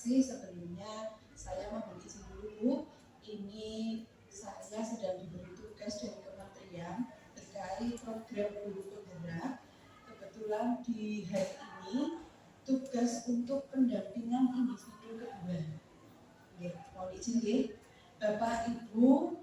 kasih. Sebelumnya saya mohon izin dulu Bu, ini saya sedang diberi tugas dari kementerian terkait program guru penggerak. Kebetulan di hari ini tugas untuk pendampingan individu kedua. Mohon izin ya, Bapak Ibu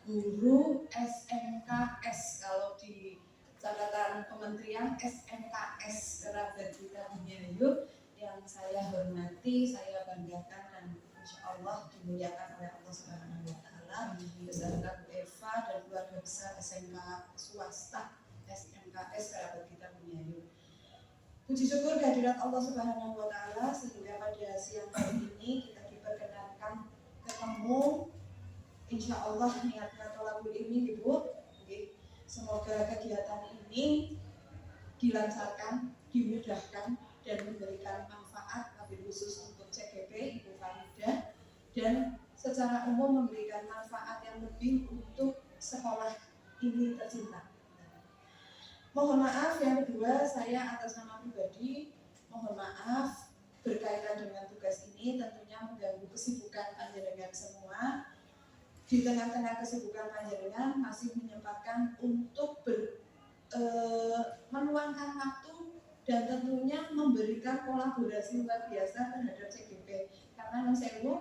guru SMKS, kalau di catatan kementerian SMKS kerabat kita Bumiayu, yang saya hormati, saya banggakan dan insya Allah dimuliakan oleh Allah Subhanahu Wa Taala beserta Bu Eva dan keluarga besar SMK swasta SMKS kerabat kita Bumiayu. Puji syukur kehadirat Allah Subhanahu Wa Taala sehingga pada siang hari ini kita diperkenankan ketemu. Insya Allah niatnya tolabul ilmi Ibu. Semoga kegiatan ini dilancarkan, dimudahkan dan memberikan manfaat wabil khusus untuk CGP Ibu Faridah dan secara umum memberikan manfaat yang lebih untuk sekolah ini tercinta. Mohon maaf yang kedua, saya atas nama pribadi mohon maaf berkaitan dengan tugas ini tentunya mengganggu kesibukan panjenengan semua. Di tengah-tengah kesibukan panjenengan masih menyempatkan untuk meluangkan waktu dan tentunya memberikan kolaborasi luar biasa terhadap CGP. Karena saya Bu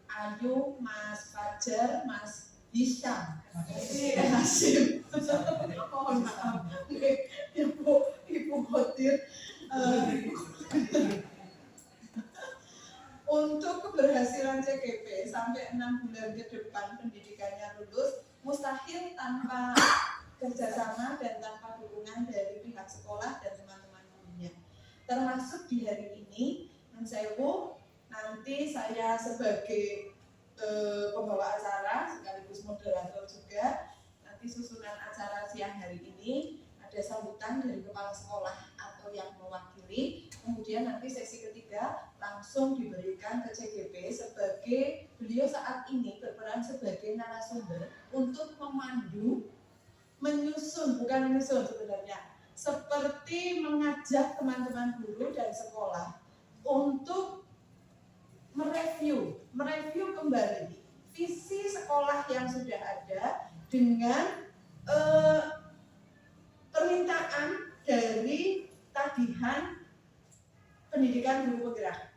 Ayu, Mas Fajar, Mas Hisham, Hasim, mohon maaf, Ibu Khotir, untuk keberhasilan CGP sampai 6 bulan ke depan pendidikannya lulus mustahil tanpa kerjasama dan tanpa dukungan dari pihak sekolah dan teman-teman gurunya. Termasuk di hari ini, Mensewu, nanti saya sebagai pembawa acara sekaligus moderator juga. Nanti susunan acara siang hari ini ada sambutan dari kepala sekolah atau yang mewakili. Kemudian nanti sesi ketiga langsung diberikan ke CGP sebagai beliau saat ini berperan sebagai narasumber untuk memandu, bukan menyusun sebenarnya, seperti mengajak teman-teman guru dan sekolah untuk mereview kembali visi sekolah yang sudah ada dengan permintaan dari tagihan pendidikan guru penggerak.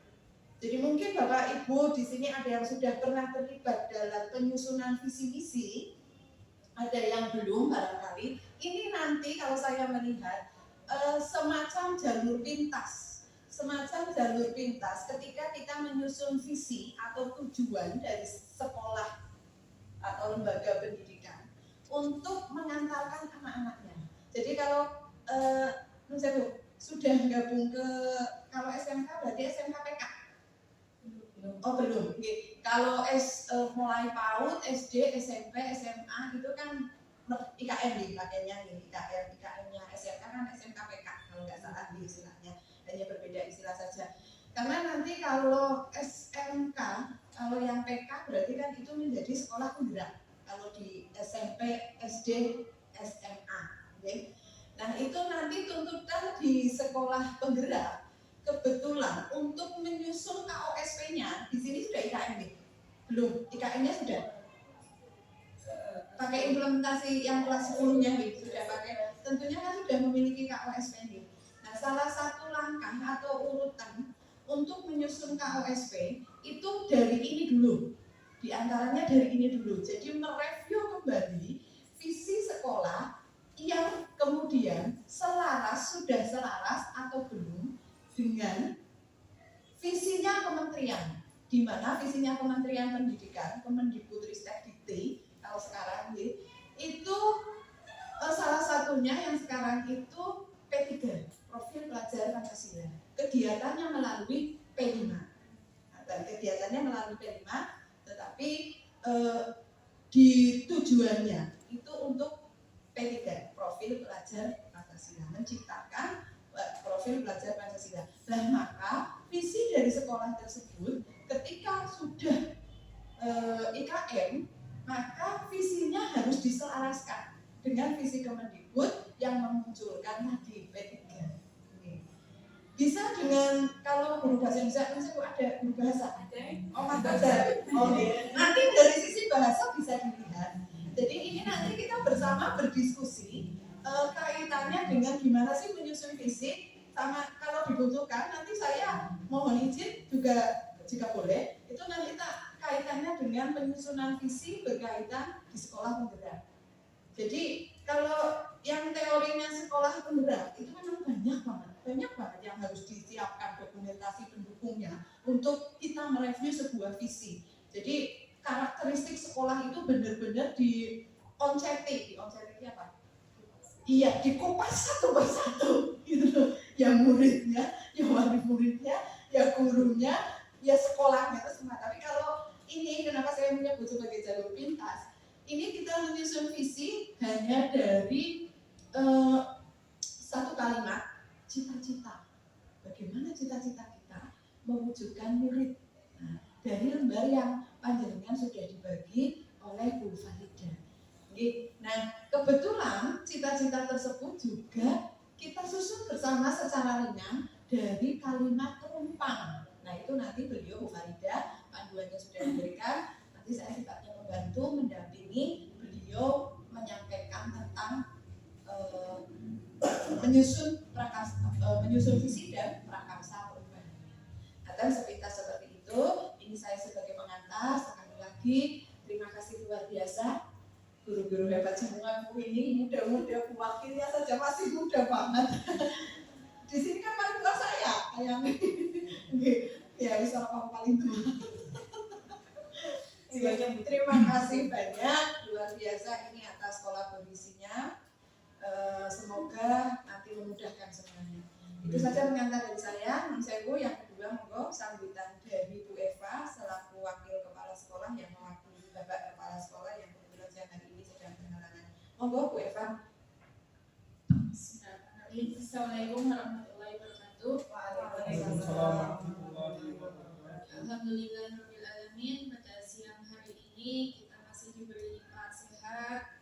Jadi mungkin Bapak Ibu di sini ada yang sudah pernah terlibat dalam penyusunan visi misi, ada yang belum barangkali. Ini nanti kalau saya melihat semacam jalur pintas ketika kita menyusun visi atau tujuan dari sekolah atau lembaga pendidikan untuk mengantarkan anak-anaknya. Jadi kalau sudah gabung ke, kalau SMK berarti SMK PK? Oh belum. Okay. Kalau mulai PAUD, SD, SMP, SMA itu kan IKN nih pakainya nih, IKN-nya SMK kan SMK PK kalau nggak salah di istilahnya, hanya berbeda istilah saja. Karena nanti kalau SMK, kalau yang PK berarti kan itu menjadi sekolah penggerak. Kalau di SMP, SD, SMA, okay? Nah itu nanti tuntutan di sekolah penggerak kebetulan untuk menyusun KOSP-nya di sini sudah IKN nih, belum? IKN-nya sudah pakai implementasi yang kelas 10-nya nih, sudah pakai. Tentunya kan sudah memiliki KOSP nih. Nah salah satu langkah atau urutan untuk menyusun KOSP itu dari ini dulu. Di antaranya dari ini dulu. Jadi mereview kembali visi sekolah yang kemudian sudah selaras atau belum dengan visinya kementerian, di mana visinya Kementerian Pendidikan, Kemendikbudristek Dikti kalau sekarang itu salah satunya yang sekarang itu P3, profil pelajar Pancasila. Kegiatannya melalui P5. Dan kegiatannya melalui P5, tetapi di tujuannya itu untuk P3, profil pelajar Pancasila, menciptakan profil pelajar Pancasila. Nah maka visi dari sekolah tersebut ketika sudah IKM, maka visinya harus diselaraskan dengan visi Kemendikbud yang memunculkan tadi P3. Bisa dengan kalau guru bahasa Indonesia kan saya ada guru bahasa. Oh ada. Oh iya. Nanti dari sisi bahasa bisa dilihat. Jadi ini nanti kita bersama berdiskusi kaitannya dengan gimana sih menyusun visi, sama kalau dibutuhkan nanti saya mohon izin juga jika boleh itu nanti kita kaitannya dengan penyusunan visi berkaitan di sekolah penggerak. Jadi kalau yang teorinya sekolah penggerak itu memang banyak banget yang harus disiapkan dokumentasi pendukungnya untuk kita mereview sebuah visi. Jadi karakteristik sekolah itu benar-benar di apa? Iya, dikupas satu persatu gitu loh. Ya muridnya, ya wali muridnya, ya gurunya, ya sekolahnya itu semua. Tapi kalau ini kenapa saya menyebut sebagai jalur pintas? Ini kita menyusun visi hanya dari satu kalimat, cita-cita. Bagaimana cita-cita kita mewujudkan murid? Nah, dari lembar yang panjenengan sudah dibagi oleh Bu Farida. Nah, kebetulan cita-cita tersebut juga kita susun bersama secara ringan dari kalimat penumpang. Nah, itu nanti beliau Bu Farida panduannya sudah diberikan. Nanti saya sifatnya membantu, mendampingi beliau menyampaikan tentang menyusun visi dan prakarsa perubahannya. Dan sepintas seperti itu. Ini saya sebagai pengantar. Sekali lagi terima kasih luar biasa guru-guru hebat semua ini, muda-muda wakilnya saja masih muda banget. Di sini kan paling tua saya, ayam. Ya bisa kamu paling tua. Terima kasih banyak, luar biasa ini atas kolaborasinya. Semoga nanti memudahkan semuanya. Itu saja pengantar dari saya. Sewu, yang kedua monggo sambutan dari Bu Eva selaku wakil kepala sekolah yang mewakili Bapak kepala sekolah yang kebetulan siang hari ini sedang berhalangan. Monggo Bu Eva. Assalamualaikum warahmatullahi wabarakatuh. Waalaikumsalam. Alhamdulillahirabbil alamin. Pada siang hari ini kita masih diberi nikmat sehat,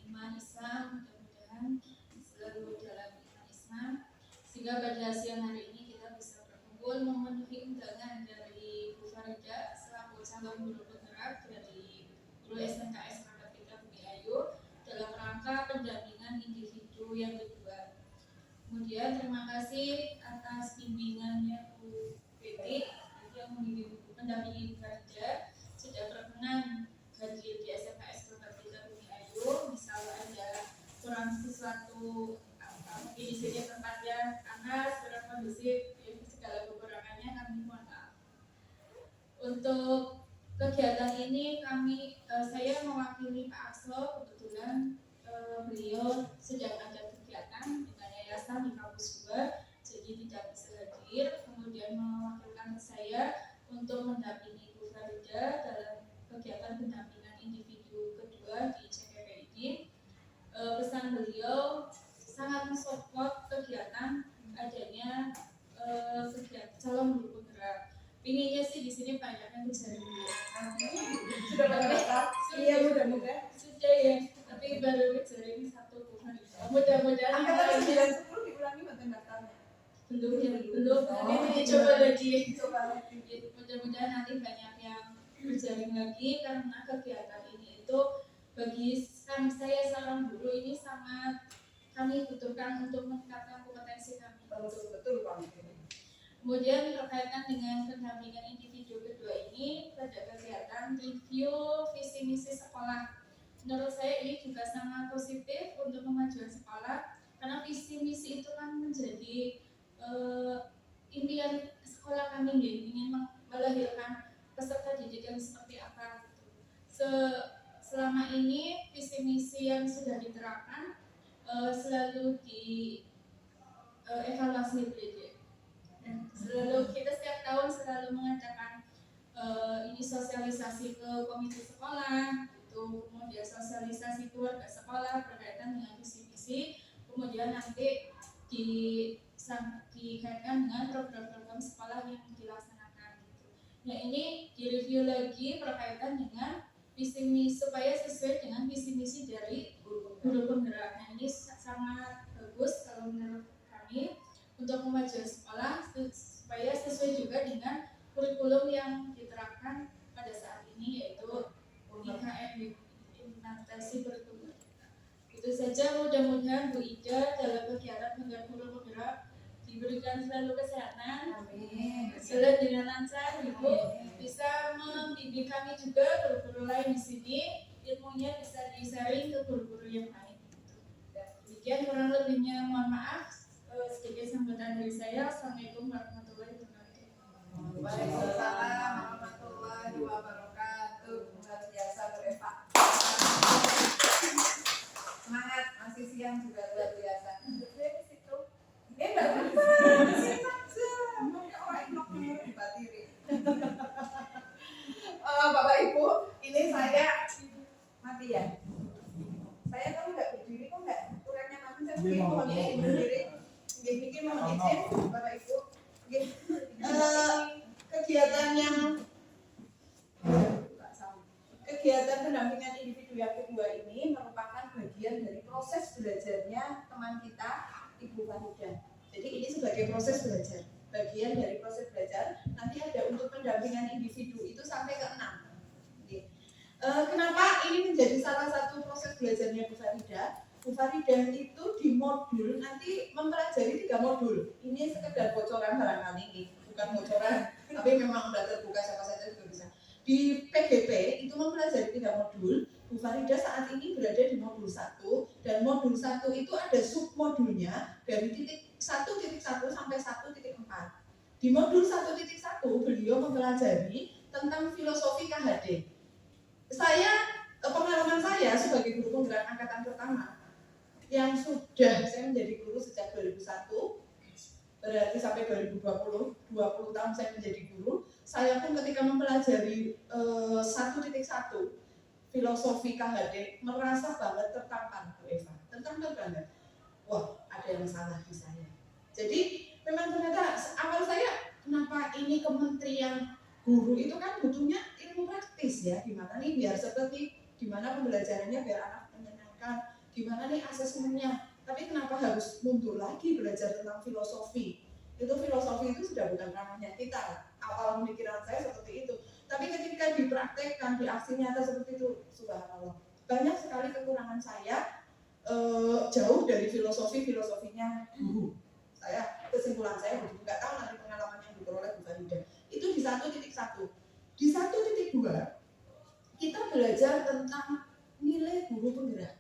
iman Islam, mudah-mudahan selalu dalam iman Islam, sehingga pada siang hari ini kita bisa berkumpul memenuhi undangan dari Bu Farida selaku calon guru penggerak dari guru SMKS Mangkat Kita Bumi Ayu dalam rangka pendampingan individu yang kedua. Kemudian terima kasih atas bimbingannya Bu Betty yang mendampingi Bu Farida sudah berkenan hadir di SMKS Mangkat Kita Bumi Ayu. Misal ada kurang sesuatu, mungkin di sini tempatnya panas, kurang kondusif, segala kekurangannya kami mohon maaf. Untuk kegiatan ini saya mewakili Pak Akso, kebetulan beliau sedang ada kegiatan dengan yayasan di kampus 2, jadi tidak bisa hadir. Kemudian mewakilkan saya untuk mendampingi Bu Farida dalam kegiatan pendampingan individu kedua di CKPID. Pesan beliau sangat mensupport kegiatan adanya kegiatan calon guru penggerak. Pinginnya sih di sini banyak yang bisa dulu. Sudah berapa? Iya, mudah-mudahan. Sudah ya, tapi baru bicara ini satu Bu Farida. Mudah-mudahan angkatan 9-10 diulangi mata daftarnya. Belum. Nanti coba lagi. Mudah-mudahan nanti banyak yang berjaring lagi, karena kegiatan ini itu bagi saya seorang guru ini sangat kami butuhkan untuk meningkatkan kompetensi kami. Betul Pak. Kemudian berkaitan dengan pendampingan individu kedua ini, pada kegiatan review visi misi sekolah. Menurut saya ini juga sangat positif untuk kemajuan sekolah, karena visi misi itu kan menjadi impian sekolah kami, ingin melahirkan peserta didik yang seperti apa. Selama ini visi misi yang sudah diterapkan selalu evaluasi PJ. Selalu kita setiap tahun selalu mengadakan ini sosialisasi ke komite sekolah, itu kemudian sosialisasi keluarga sekolah berkaitan dengan visi misi, kemudian nanti dikaitkan dengan program-program sekolah yang dilaksanakan. Nah ini direview lagi berkaitan dengan visi misi supaya sesuai dengan visi misi dari guru penggerak. Nah ini sangat bagus kalau menurut kami. untuk kemajuan sekolah supaya sesuai juga dengan kurikulum yang diterapkan pada saat ini, yaitu IKM, implementasi kurikulum. Itu saja, mudah-mudahan Bu Ida dalam kegiatan Henggar Guru Penggerak diberikan selalu kesehatan, Amin. jalan dengan lancar, Ibu bisa membimbing kami juga guru-guru lain di sini, ilmunya bisa di-sharing ke guru-guru yang lain. Demikian kurang lebihnya, mohon maaf. Sedikit sambutan dari saya. Assalamualaikum warahmatullahi wabarakatuh. Waalaikumsalam warahmatullahi wabarakatuh. Luar biasa Bu Eva. Semangat, masih siang juga luar biasa. Saya di situ. Enggak apa-apa, di sini saja. Orang enak dibatiri. Bapak Ibu, ini saya mati ya. Saya kalau nggak berdiri kok nggak kurang nyaman. Saya mohon izin berdiri. Gini mohon izin Bapak Ibu. Kegiatan pendampingan individu yang kedua ini merupakan bagian dari proses belajarnya teman kita Ibu Farida. Jadi ini sebagai proses belajar, bagian dari proses belajar. Nanti ada untuk pendampingan individu itu sampai ke 6. Kenapa ini menjadi salah satu proses belajarnya Bu Farida? Bu Farida itu di modul nanti mempelajari 3 modul. Ini sekedar bocoran barangkali ini, bukan bocoran, tapi memang sudah terbuka siapa saja juga bisa. Di PGP itu mempelajari 3 modul. Bu Farida saat ini berada di modul 1 dan modul 1 itu ada submodulnya dari titik 1.1 sampai 1.4. Di modul 1.1 beliau mempelajari tentang filosofi KHD. Pengalaman saya sebagai guru penggerak angkatan pertama yang sudah saya menjadi guru sejak 2001, berarti sampai 2020, 20 tahun saya menjadi guru. Saya pun ketika mempelajari 1.1 filosofi KHD merasa banget tertampar Bu Eva, tertampar banget. Wah, ada yang salah di saya. Jadi memang ternyata awal saya, kenapa ini kementerian guru itu kan butuhnya ilmu praktis ya, gimana nih biar seperti gimana pembelajarannya biar anak menyenangkan, gimana nih asesmennya. Tapi kenapa harus mundur lagi belajar tentang filosofi? Itu filosofi itu sudah bukan ranahnya kita. Awal pemikiran saya seperti itu. Tapi ketika dipraktekkan di aksi nyata seperti itu, subhanallah, banyak sekali kekurangan saya jauh dari filosofinya guru. Kesimpulan saya begitu, nggak tahu nanti pengalaman yang diperoleh Bu Farida. Itu di 1.1. Di 1.2 kita belajar tentang nilai guru penggerak.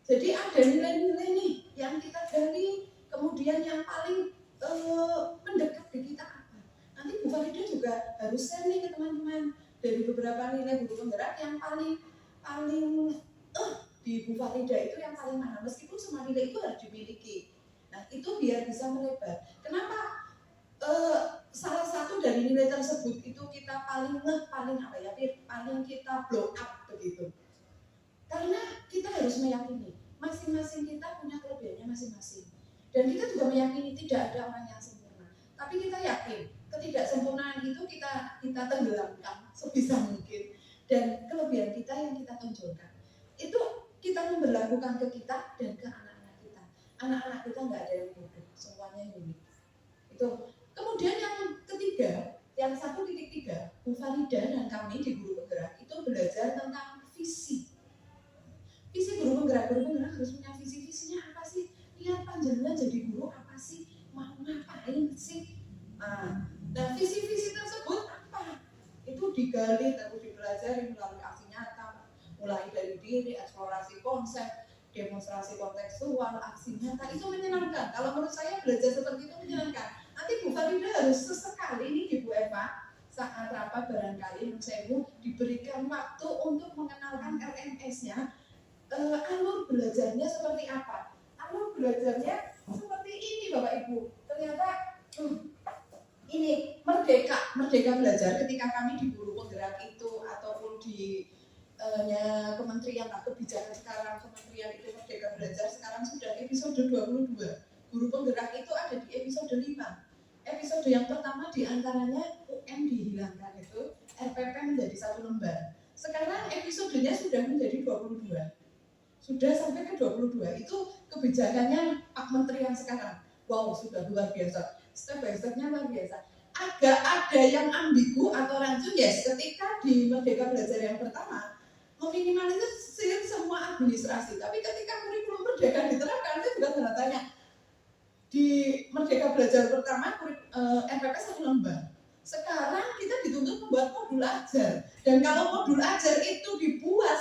Jadi ada nilai-nilai nih yang kita gali, kemudian yang paling mendekat di kita apa. Nanti Bu Farida juga harus share nih ke teman-teman dari beberapa nilai guru penggerak yang paling di Bu Farida itu yang paling mana. Meskipun semua nilai itu harus dimiliki. Nah itu biar bisa melebar. Kenapa? Salah satu dari nilai tersebut itu kita paling kita blow up begitu. Karena kita harus meyakini masing-masing kita punya kelebihannya masing-masing. Dan kita juga meyakini tidak ada orang yang sempurna. Tapi kita yakin ketidaksempurnaan itu kita tenggelamkan sebisa mungkin. Dan kelebihan kita yang kita tonjolkan. Itu kita memberlakukan ke kita dan ke anak-anak kita. Anak-anak kita nggak ada yang bodoh, semuanya unik. Itu. Kemudian yang ketiga, yang 1.3, Bu Farida dan kami di Guru Penggerak itu belajar tentang visi. Visi guru penggerak harus punya visinya apa sih? Lihat panjenengan jadi guru apa sih? Mau ngapain sih? Nah visi tersebut apa? Itu digali, terus dipelajari melalui aksi nyata, mulai dari diri, eksplorasi konsep, demonstrasi kontekstual, aksi nyata. Itu menyenangkan. Kalau menurut saya belajar seperti itu menyenangkan. Nanti Bu Farida harus sesekali nih di Bu Eva saat rapat barangkali menurut diberikan waktu untuk mengenalkan RMS-nya. Alur belajarnya seperti apa? Alur belajarnya seperti ini Bapak Ibu. Ternyata ini merdeka belajar ketika kami di Guru Penggerak itu ataupun di Kementerian Kebijakan sekarang, Kementerian itu Merdeka Belajar sekarang sudah episode 22. Guru Penggerak itu ada di episode 5. Episode yang pertama diantaranya UM dihilangkan itu, RPP menjadi 1 lembar. Sekarang episodenya sudah menjadi 22. Sudah sampai ke 22. Itu kebijakannya Pak Menteri yang sekarang. wow sudah luar biasa, step by stepnya luar biasa. Agak ada yang ambigu atau rancu, yes, ketika di Merdeka Belajar yang pertama meminimalisir semua administrasi, tapi ketika kurikulum Merdeka diterapkan, saya juga tanda tanya. Di Merdeka Belajar pertama MPP 1 lembar. Sekarang kita dituntut membuat modul ajar, dan kalau modul ajar itu dibuat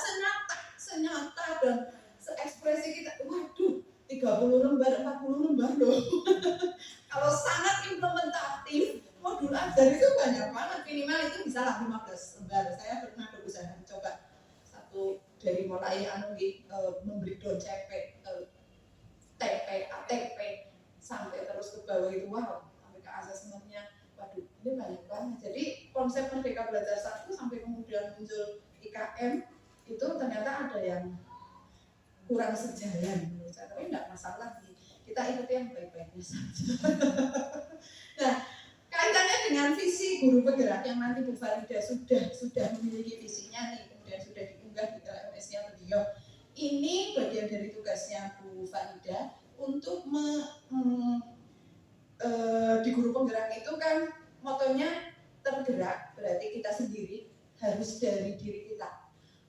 senyata dan seekspresi kita, waduh 30 lembar, 40 lembar loh. Kalau sangat implementatif, modul ajar itu banyak banget, minimal itu bisa lah 15 lembar. Saya pernah berusaha coba satu dari mulai membreakdown CP, TP, ATP sampai terus ke bawah itu, wow, sampai ke asesmennya, waduh ini banyak banget. Jadi konsep Merdeka Belajar 1 sampai kemudian muncul IKM itu ternyata ada yang kurang sejalan menurut saya, tapi enggak masalah, kita ikuti yang baik-baiknya saja. Nah, kaitannya dengan visi guru penggerak yang nanti Bu Farida sudah memiliki visinya nih, kemudian sudah diunggah di LMS-nya beliau. Ini bagian dari tugasnya Bu Farida untuk di guru penggerak itu kan motonya tergerak, berarti kita sendiri harus dari diri kita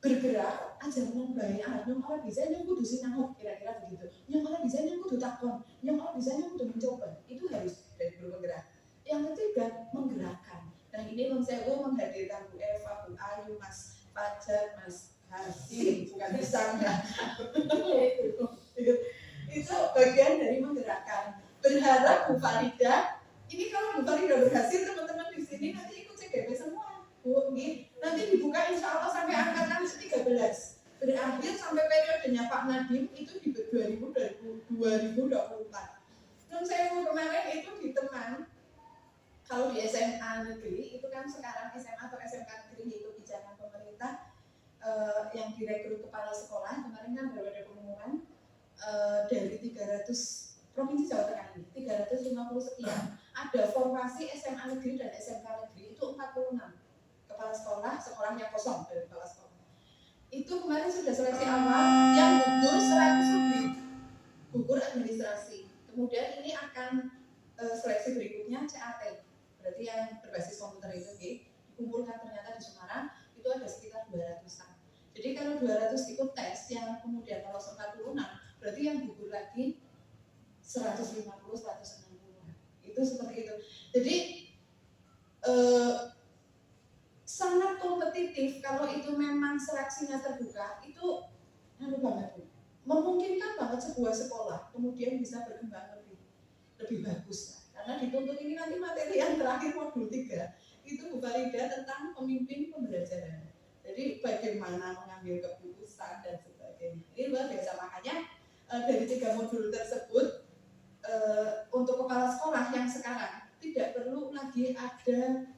bergerak aja menambahi yang orang bisa yang kudu sinau, kira-kira begitu, yang orang bisa yang kudu takon, yang orang bisa yang kudu mencoba, itu harus dari guru penggerak. Yang ketiga, menggerakkan. Dan ini saya menghadirkan Bu Eva, Bu Ayu, Mas Fajar, Mas Hasim, bukan bisa enggak. Itu bagian dari menggerakkan. Berharap Bu Farida, ini kalau Bu Farida berhasil, teman-teman di sini nanti ikut CGP semua, Bu. Nanti dibuka insya Allah sampai angkatan 13. Berakhir sampai periodenya Pak Nadiem itu di 2024. Dan saya kemarin itu di teman, kalau di SMA negeri itu kan sekarang SMA atau SMK negeri itu kebijakan pemerintah yang direkrut kepala sekolah, kemarin kan baru ada pengumuman dari 300 provinsi Jawa Tengah ini, 350 sekian, ada formasi SMA negeri dan SMK negeri itu 46 kepala sekolah, sekolahnya kosong dari kepala sekolah. Itu kemarin sudah seleksi awal, yang gugur 100 lebih, gugur administrasi. Kemudian ini akan seleksi berikutnya CAT, berarti yang berbasis komputer itu dikumpulkan ternyata di Semarang itu ada sekitar 200-an. Jadi kalau 200 ikut tes yang kemudian lolos 46, berarti yang gugur lagi 150, 160. Itu seperti itu. Jadi sangat kompetitif kalau itu memang seleksinya terbuka, itu banget, memungkinkan banget sebuah sekolah kemudian bisa berkembang lebih bagus. Karena dituntut ini nanti materi yang terakhir modul 3 itu Bu Farida tentang pemimpin pembelajaran. Jadi bagaimana mengambil keputusan dan sebagainya. Ini luar biasa, makanya dari 3 modul tersebut untuk kepala sekolah yang sekarang tidak perlu lagi ada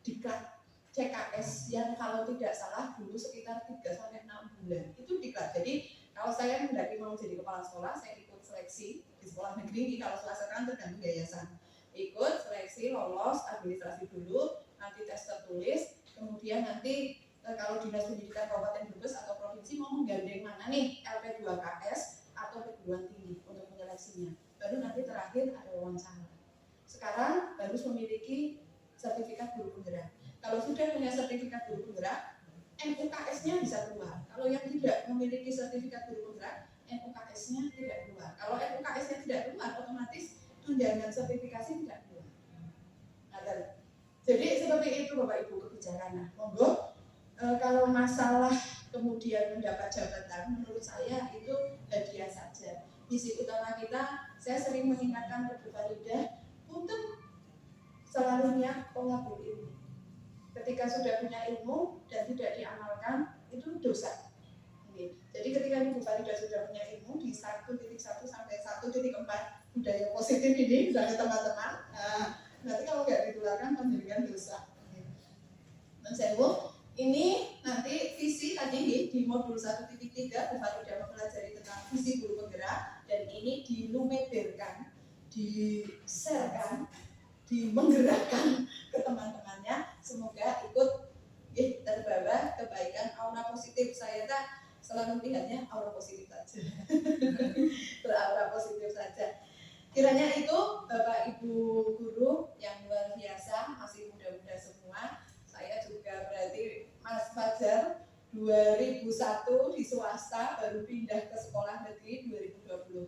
diklat CKS yang kalau tidak salah dulu sekitar 3-6 bulan itu diklat. Jadi kalau saya mendaki mau jadi kepala sekolah, saya ikut seleksi di sekolah negeri, kalau swasta kan tergantung yayasan, ikut seleksi, lolos administrasi dulu, nanti tes tertulis, kemudian nanti kalau dinas pendidikan kabupaten Brebes atau provinsi mau menggandeng mana nih LP2KS atau perguruan tinggi untuk menyeleksinya, baru nanti terakhir ada wawancara. Sekarang harus memiliki sertifikat guru penggerak. Kalau sudah punya sertifikat guru penggerak, NUKS-nya bisa keluar. Kalau yang tidak memiliki sertifikat guru penggerak, NUKS-nya tidak keluar. Kalau NUKS-nya tidak keluar, otomatis tunjangan sertifikasi tidak keluar. Nah, jadi seperti itu Bapak Ibu kebijakan. Monggo, kalau masalah kemudian mendapat jabatan, menurut saya itu hadiah saja. Misi utama kita, saya sering mengingatkan ke Bu Farida untuk selalu niat pola ilmu. Ketika sudah punya ilmu dan tidak diamalkan, itu dosa. Jadi ketika Bu Farida sudah punya ilmu di 1.1 sampai 1.4 budaya positif ini dari teman-teman, nanti kalau nggak ditularkan menjadikan dosa. Dan saya ini nanti visi tadi di modul 1.3 Bu Farida mempelajari tentang visi guru penggerak, dan ini dilumederkan, di-sharekan, menggerakkan ke teman-temannya, semoga ikut terbawa kebaikan aura positif. Saya selalu melihatnya aura positif saja. Beraura positif saja. Kiranya itu Bapak Ibu guru yang luar biasa, masih muda-muda semua. Saya juga berarti Mas Fajar 2001 di swasta, baru pindah ke sekolah negeri 2020.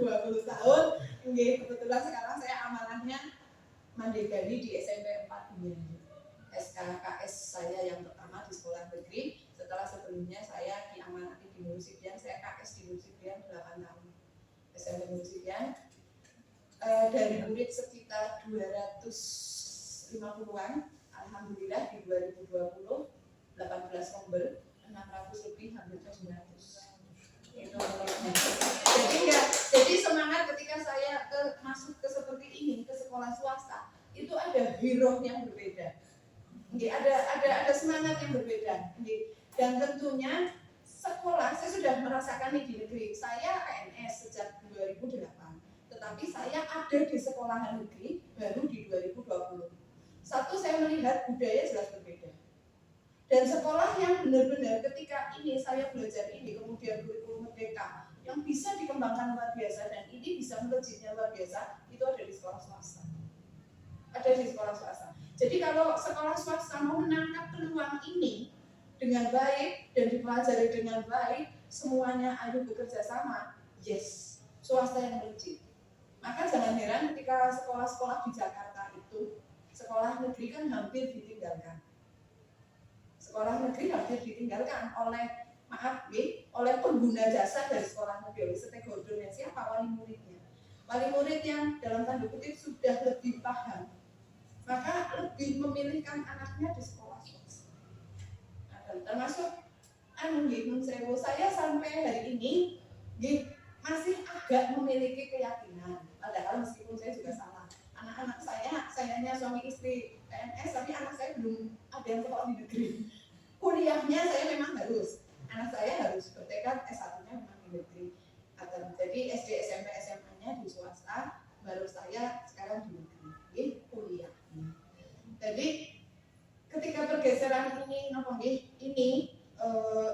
20 tahun. Kebetulan sekarang saya amanahnya Mandegani di SMP 4 Guyana. SKKS saya yang pertama di sekolah negeri. Setelah sebelumnya saya diamanati di Nur Sidian, saya KS di Nur Sidian 8 tahun. SMP Nur Sidian. Dari murid sekitar 250-an, alhamdulillah di 2020 18 nombor, 600 lebih, hampir 900. Itu jadi semangat ketika saya masuk ke seperti ini, ke sekolah swasta, itu ada hero yang berbeda. Ada semangat yang berbeda. Dan tentunya sekolah, saya sudah merasakan ini di negeri. Saya PNS sejak 2008, tetapi saya ada di sekolah negeri baru di 2020. Satu, saya melihat budaya jelas berbeda. Dan sekolah yang benar-benar ketika ini saya belajar ini, kemudian kurikulum merdeka yang bisa dikembangkan luar biasa dan ini bisa melejitnya luar biasa, itu ada di sekolah swasta. Ada di sekolah swasta. Jadi kalau sekolah swasta mau menangkap peluang ini dengan baik dan dipelajari dengan baik, semuanya ayo bekerja sama, yes, swasta yang melejit. Maka jangan heran ketika sekolah-sekolah di Jakarta itu, sekolah negeri kan hampir ditinggalkan. Sekolah negeri hampir ditinggalkan oleh oleh pengguna jasa dari sekolah negeri, stakeholdernya siapa? Wali muridnya. Wali murid yang dalam tanda kutip sudah lebih paham, maka lebih memilihkan anaknya di sekolah swasta. Termasuk saya sampai hari ini masih agak memiliki keyakinan, padahal meskipun saya juga salah. Anak-anak sayanya suami istri PNS, tapi anak saya belum ada yang sekolah di negeri. Kuliahnya saya memang harus, anak saya harus bertekad S1-nya memang di negeri. Jadi SD, SMP, SMA-nya di swasta, baru saya sekarang di negeri, kuliahnya. Jadi ketika pergeseran ini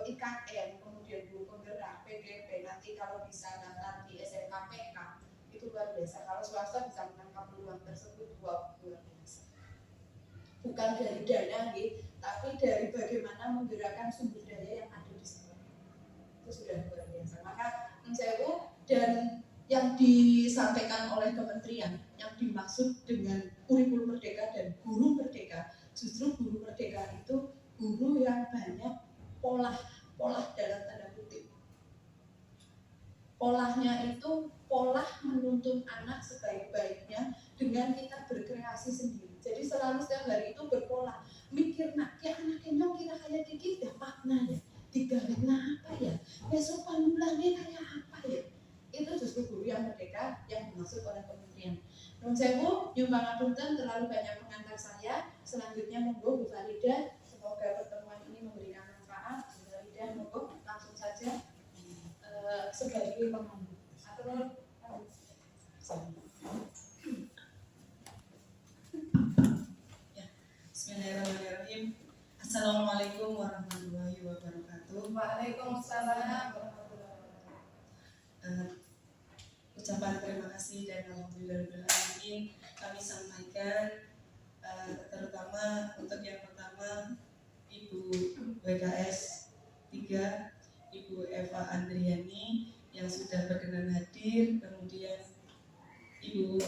IKN, kemudian guru penggerak, PDP, nanti kalau bisa daftar di SMKPK, itu luar biasa. Kalau swasta bisa menangkap peluang tersebut luar biasa. Bukan dari dana, tapi dari bagaimana menggerakkan sumber daya yang ada di sekolah. Itu sudah luar biasa. Maka dan yang disampaikan oleh kementerian, yang dimaksud dengan kurikulum merdeka dan guru merdeka, justru guru merdeka itu guru yang banyak pola dalam tanda kutip. Polanya itu pola menuntun anak sebaik-baiknya dengan kita berkreasi sendiri. Jadi selalu setiap hari itu berpola, mikir nak, ya anak endong kira kayak dikit ya makna ya, digawe apa ya, besok panggilannya kayak apa ya. Itu justru guru yang merdeka yang dimaksud oleh kementerian. Nun sewu, nyumbang apunten terlalu banyak pengantar saya. Selanjutnya monggo Bu Farida, semoga pertemuan ini memberikan manfaat. Bu Farida monggo langsung saja sebagai pemandu. Bismillahirrahmanirrahim. Assalamualaikum warahmatullahi wabarakatuh. Waalaikumsalam. Ucapan terima kasih dan alhamdulillahirrahmanirrahim kami sampaikan terutama untuk yang pertama Ibu WKS 3, Ibu Eva Andriani yang sudah berkenan hadir, kemudian Ibu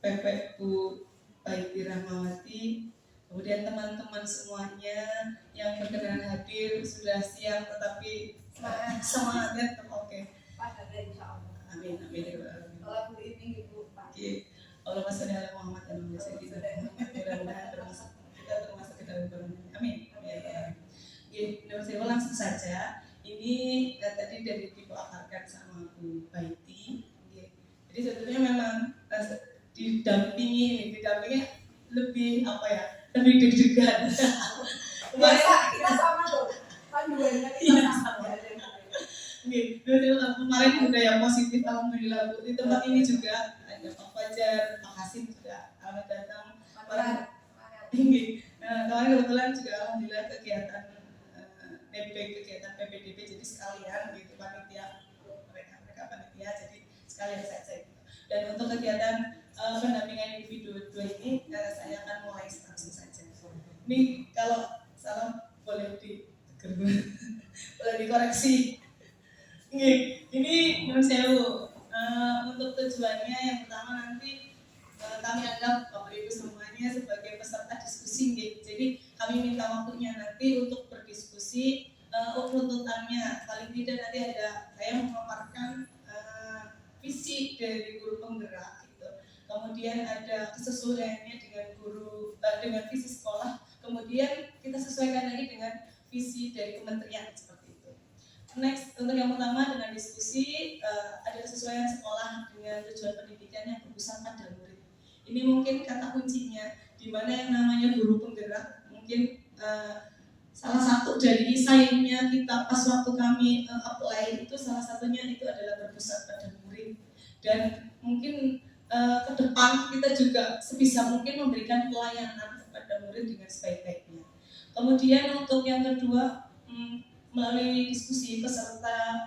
Pepe Bu Baiti Rahmawati, kemudian teman-teman semuanya yang berkenan hadir sudah siap tetapi semangat ya, oke. Amin amin ya Allah. Kalau ini Ibu Pak. Allahumma sholli ala Muhammad dan mudah-mudahan kita termasuk ke dalam golongan. Amin. Saya langsung saja. Ini tadi dari dipaparkan sama Bu Baiti. Jadi sebetulnya memang didampingi lebih apa ya? Lebih deg-degan. Biasa kita sama tuh. Panduannya kita sama. Kemarin juga yang positif, alhamdulillah Bu. Di tempat ini juga ada Pak Fajar, Pak Hasim juga alat datang. Kemarin kebetulan juga alhamdulillah kegiatan kegiatan PPDB, jadi sekalian gitu panitia mereka panitia, jadi sekalian saja gitu. Dan untuk kegiatan pendampingan individu dua ini saya akan mulai langsung saja. Ini kalau salah boleh boleh dikoreksi. Ini menurut saya untuk tujuannya yang pertama nanti kami anggap Bapak Ibu semuanya sebagai peserta diskusi. Jadi kami minta waktunya nanti untuk berdiskusi runtutannya. Paling tidak nanti ada saya memaparkan visi dari guru penggerak gitu. Kemudian ada kesesuaiannya dengan dengan visi sekolah. Kemudian kita sesuaikan lagi dengan visi dari kementerian seperti itu. Next, untuk yang pertama dengan diskusi ada kesesuaian sekolah dengan tujuan pendidikan yang berpusat pada murid. Ini mungkin kata kuncinya, di mana yang namanya guru penggerak mungkin salah satu dari desainnya kita pas waktu kami apply itu salah satunya itu adalah berpusat pada murid. Dan mungkin ke depan kita juga sebisa mungkin memberikan pelayanan kepada murid dengan sebaik-baiknya. Kemudian untuk yang kedua, melalui diskusi peserta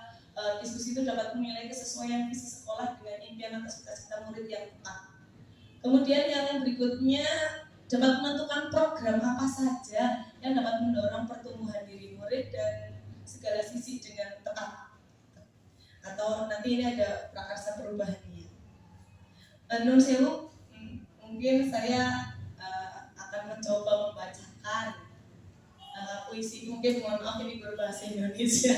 diskusi itu dapat menilai kesesuaian visi sekolah dengan impian atau cita-cita murid yang tepat. Kemudian yang berikutnya dapat menentukan program apa saja yang dapat mendorong pertumbuhan diri murid dan segala sisi dengan tepat. Atau nanti ini ada prakarsa perubahannya. Nun sewu, mungkin saya akan mencoba membacakan puisi, mungkin mohon maaf ini berbahasa Indonesia.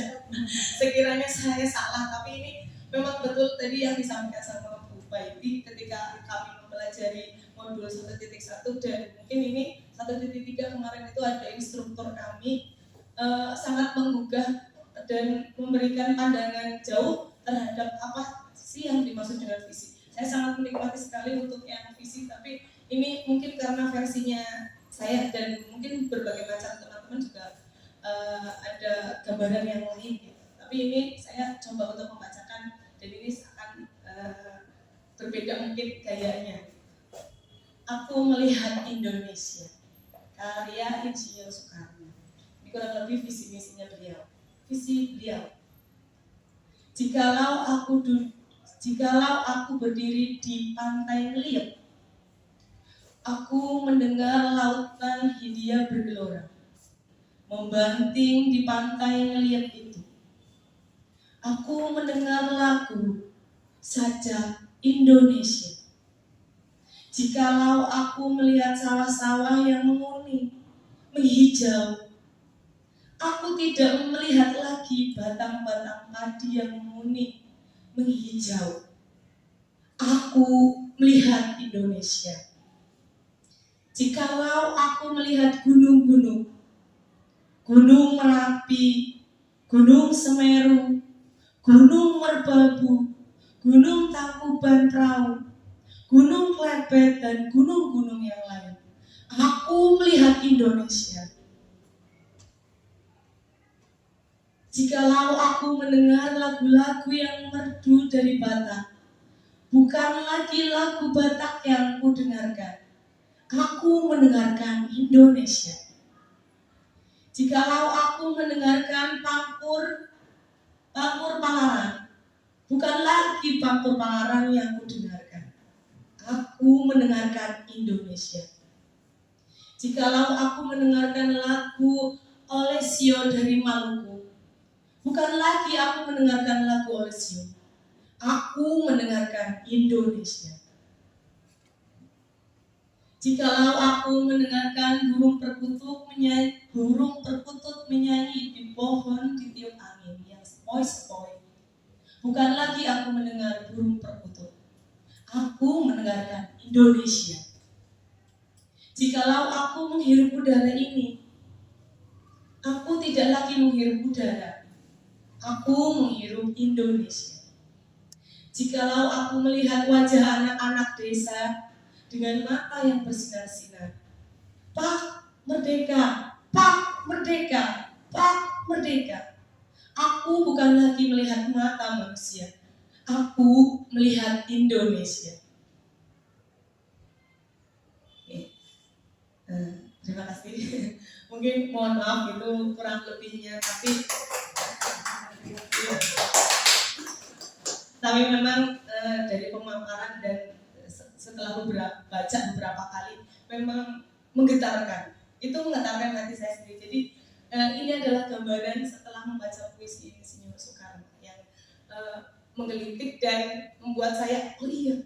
Sekiranya saya salah, tapi ini memang betul tadi yang disampaikan sama Bu Baiti ketika kami mempelajari modul 1.1 dan mungkin ini 1.3 kemarin itu ada instruktur kami sangat menggugah dan memberikan pandangan jauh terhadap apa sih yang dimaksud dengan visi. Saya sangat menikmati sekali untuk yang visi, tapi ini mungkin karena versinya saya dan mungkin berbagai macam teman-teman juga ada gambaran yang lain gitu. Tapi ini saya coba untuk membacakan dan ini akan berbeda mungkin gayanya. Aku melihat Indonesia, karya Insinyur Soekarno. Ini kurang lebih visi misinya beliau. Visi beliau. Jikalau aku berdiri di pantai Ngeliep, aku mendengar lautan Hindia bergelora, membanting di pantai Ngeliep itu. Aku mendengar lagu Sajak Indonesia. Jikalau aku melihat sawah-sawah yang menguning, menghijau, aku tidak melihat lagi batang-batang padi yang menguning, menghijau. Aku melihat Indonesia. Jikalau aku melihat gunung-gunung, Gunung Merapi, Gunung Semeru, Gunung Merbabu, Gunung Tangkuban Perahu, Gunung Klepet, dan gunung-gunung yang lain, aku melihat Indonesia. Jikalau aku mendengar lagu-lagu yang merdu dari Batak, bukan lagi lagu Batak yang ku dengarkan, aku mendengarkan Indonesia. Jikalau aku mendengarkan Pangkur Palaran, bukan lagi Pangkur Palaran yang ku dengarkan, aku mendengarkan Indonesia. Jikalau aku mendengarkan lagu Olesio dari Maluku, bukan lagi aku mendengarkan lagu Olesio, aku mendengarkan Indonesia. Jikalau aku mendengarkan burung perkutut menyanyi di pohon ditiup angin yang sepoi-sepoi, bukan lagi aku mendengar burung perkutut, aku mendengarkan Indonesia. Jikalau aku menghirup udara ini, aku tidak lagi menghirup udara, aku menghirup Indonesia. Jikalau aku melihat wajah anak-anak desa dengan mata yang bersinar-sinar, Pak Merdeka, Pak Merdeka, Pak Merdeka, aku bukan lagi melihat mata manusia, aku melihat Indonesia. Terima kasih. Mungkin mohon maaf itu kurang lebihnya, tapi memang dari pemaparan dan setelah baca beberapa kali memang menggetarkan. Itu menggetarkan hati saya sendiri. Jadi ini adalah gambaran setelah membaca puisi Insinyur Soekarno yang menggelitik dan membuat saya, oh iya,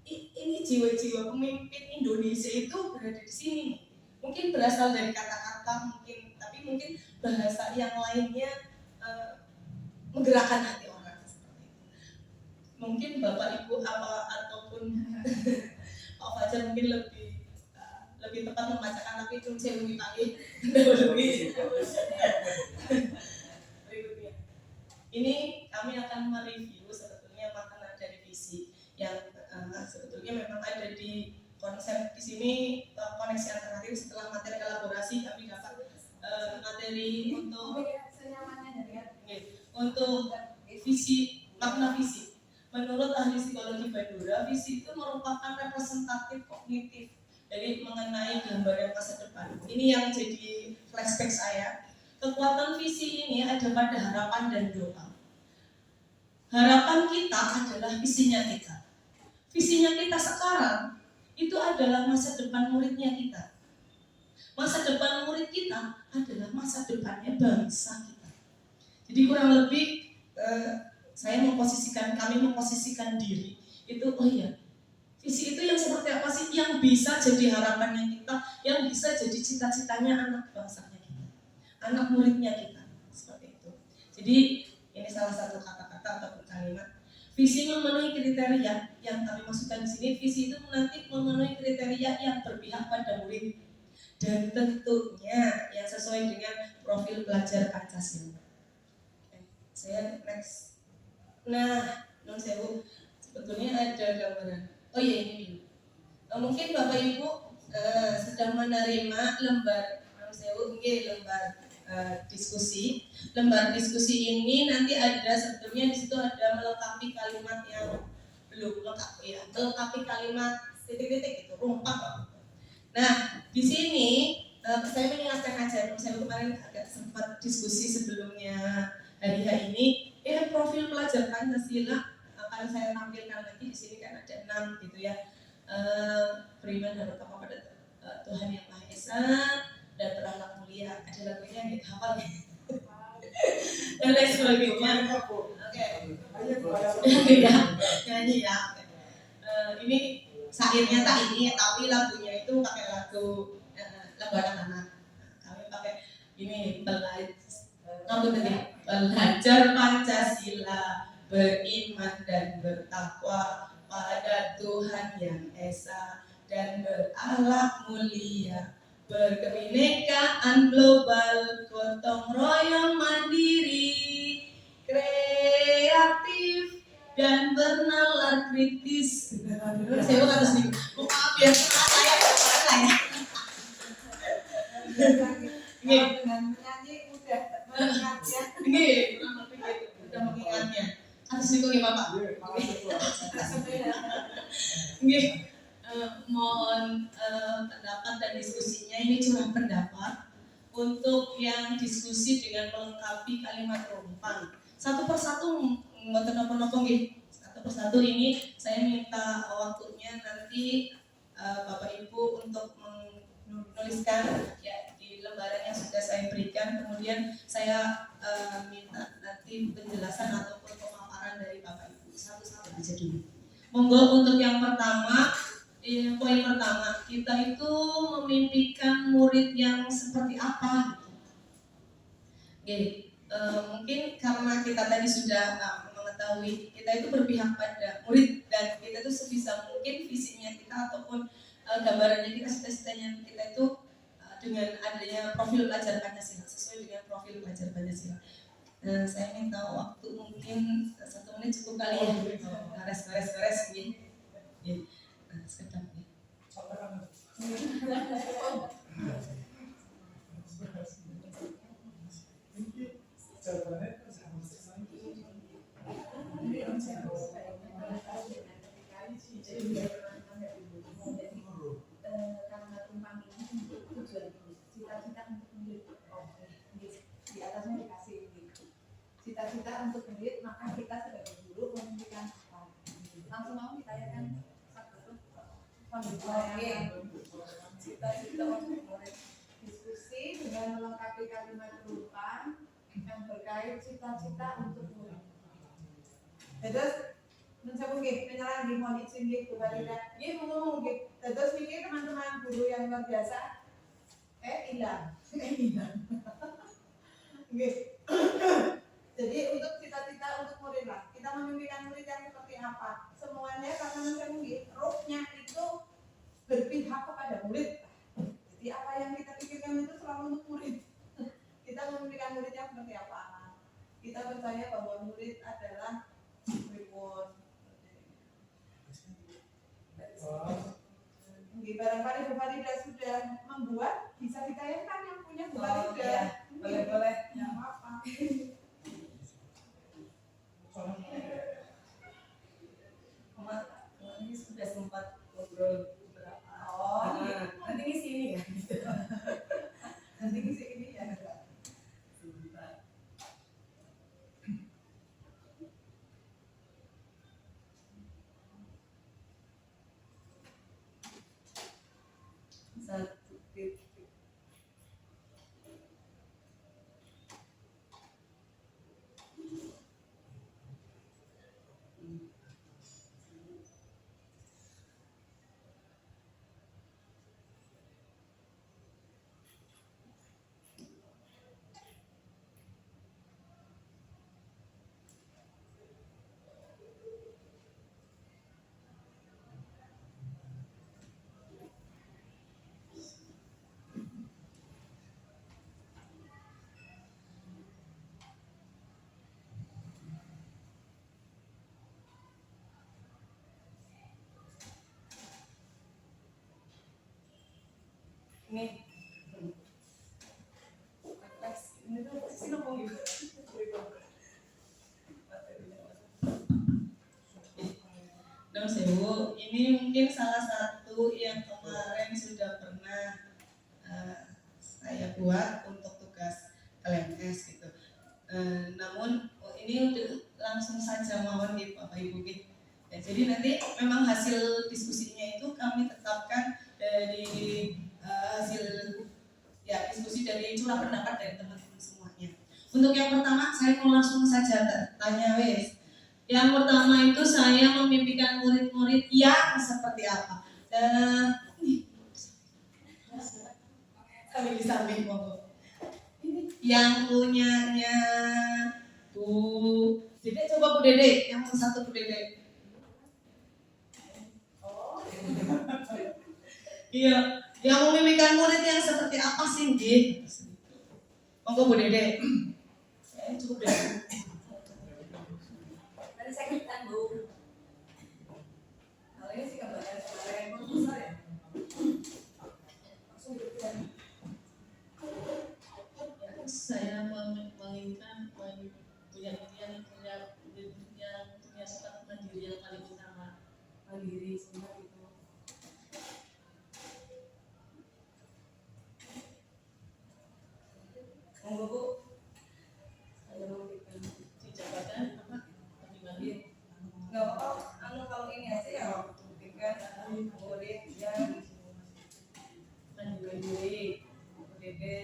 ini jiwa-jiwa pemimpin Indonesia itu berada di sini. Mungkin berasal dari kata-kata, tapi mungkin bahasa yang lainnya menggerakkan hati orang seperti itu. Mungkin Bapak Ibu ataupun Pak Fajar mungkin lebih tepat membacakan, tapi itu saya lebih panggil berikutnya. Ini kami akan mereview sebetulnya makna dari visi yang sebetulnya memang ada di konsep di sini, koneksi alternatif. Setelah materi elaborasi kami dapat materi untuk visi, makna visi. Menurut ahli psikologi Bandura, visi itu merupakan representatif kognitif dari mengenai gambaran masa depan. Ini yang jadi flashback saya. Kekuatan visi ini ada pada harapan dan doa. Harapan kita adalah visinya kita. Visinya kita sekarang itu adalah masa depan muridnya kita. Masa depan murid kita adalah masa depannya bangsa kita. Jadi kurang lebih kami memposisikan diri itu, oh iya, visi itu yang seperti apa sih yang bisa jadi harapannya kita, yang bisa jadi cita-citanya anak bangsanya kita, anak muridnya kita, seperti itu. Jadi ini salah satu kata-kata ataupun kalimat. Visi memenuhi kriteria yang kami maksudkan di sini. Visi itu nanti memenuhi kriteria yang berpihak pada murid dan tentunya yang sesuai dengan profil pelajar Pancasila. Saya next. Nah, non sewu, sebetulnya ada gambaran. Oh iya, ini dulu. Mungkin Bapak Ibu sedang menerima lembar non sewu, lembar diskusi. Lembar diskusi ini nanti ada sebetulnya di situ ada melengkapi kalimat yang belum lengkap ya, melengkapi kalimat titik-titik itu rumpak. Nah, di sini saya mengingatkan aja, saya kemarin agak sempat diskusi sebelumnya hari ini, profil pelajar Pancasila akan saya tampilkan lagi di sini kan ada 6 gitu ya. Beriman dan bertakwa pada Tuhan Yang Maha Esa dan berakhlak mulia. Ada lagunya gitu, hafal ya? Dan lain sebagainya. Oke. Ya, nyanyi ya. Ini syairnya tak ini, tapi lagunya itu pakai lagu anak-anak. Kami pakai ini belajar Pancasila, beriman dan bertakwa pada Tuhan Yang Esa dan berakhlak mulia, berkebinekaan global, gotong royong mandiri, kreatif dan bernalar kritis. Saya harus maaf ya, saya berkata ya. Ini udah mengingatnya. Harus dikongin Bapak. Mohon pendapat dan diskusinya. Ini curah pendapat untuk yang diskusi dengan melengkapi kalimat rumpang. Satu persatu satu persatu ini saya minta waktunya nanti Bapak Ibu untuk menuliskan ya di lembaran yang sudah saya berikan. Kemudian saya minta nanti penjelasan ataupun pemaparan dari Bapak Ibu satu-satu aja dulu. Monggo untuk yang pertama, poin pertama, kita itu memimpikan murid yang seperti apa? Oke, mungkin karena kita tadi sudah mengetahui kita itu berpihak pada murid dan kita itu sebisa mungkin visinya kita ataupun gambarannya kita, cita-citanya kita itu dengan adanya profil pelajar Pancasila, sesuai dengan profil pelajar Pancasila. Saya minta waktu mungkin 1 menit cukup kali ya, beres gitu. Sekedar nih. Karena tumpang ini tujuan cita-cita untuk menjadi di atasnya dikasih cita-cita untuk menjadi, maka kita sebagai guru memimpikan Langsung mau ditanyakan satu pembicaraan cita-cita untuk murid. Diskusi dengan melengkapi kalimat berupa yang terkait cita-cita untuk murid. Terus mencoba penyalaan di mohon izin kembali dia ngomong terus mikir teman-teman guru yang luar biasa hilang. Jadi untuk cita-cita untuk murid lah, kita memimpikan murid yang seperti apa? Semuanya karena saya mungkin rohnya itu berpihak kepada murid. Jadi apa yang kita pikirkan itu selalu untuk murid. Kita memimpikan murid yang seperti apa? Kita percaya bahwa murid adalah reward. Barangkali Bu Farida sudah membuat, bisa ditayangkan yang punya Bu Farida. Boleh. Ya apa? Ini sudah sempat ngobrol beberapa. Nanti ngisi ini ya. Nanti ngisi ini ya. Sebentar. Satu titik. Ini tuh sini ngomong gitu. Daun sewu, ini mungkin salah satu yang kemarin sudah pernah saya buat untuk tugas LMS gitu. Namun ini udah langsung saja mohon gitu Bapak Ibu gitu. Ya, jadi nanti memang hasil diskusinya itu kami tetapkan dari hasil ya diskusi dari curah pendapat dari teman-teman semuanya. Untuk yang pertama saya mau langsung saja tanya wes. Yang pertama itu saya memimpikan murid-murid yang seperti apa? Sambil disamping yang punyanya Bu Dede, coba Bu Dede, yang satu Bu Dede. Iya, yang memimpikan murid yang seperti apa sih, Nggih? Monggo Bu Dede. Cukup deh. Tadi saya katakan Bu. Kalau ini sih gambaran yang besar ya. Langsung diberikan. Saya menginginkan punya sifat mandiri yang paling utama. Mandiri semua itu. Monggo Bu. Saya memberikan di jabatan apa? Bagaimana? Nggak apa-apa. Kalau ini aja ya. Berikan murid yang Mandiri. Dede.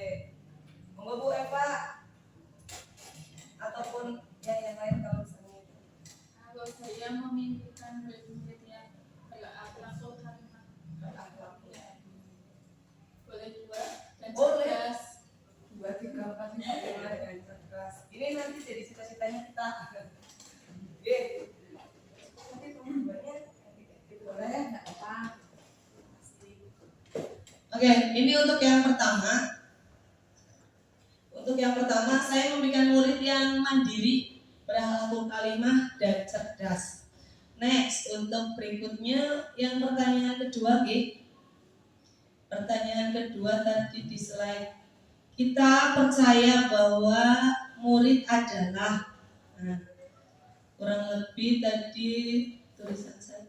Monggo Bu Eva. Ataupun yang lain kalau misalnya. Kalau saya memimpikan murid-murid yang berakhlak karimah, ya. Boleh dua dan Boleh. cerdas. 2, 3, 4, 5, 6, dan cerdas. Ini nanti jadi cita-citanya kita. Oke. Nanti teman-temannya boleh nggak apa? Oke, ini untuk yang pertama. Untuk yang pertama, saya memberikan murid yang mandiri, berakhlakul kalimah dan cerdas. Next, untuk berikutnya yang pertanyaan kedua, pertanyaan kedua tadi di slide. Kita percaya bahwa murid adalah, kurang lebih tadi tulisan saya.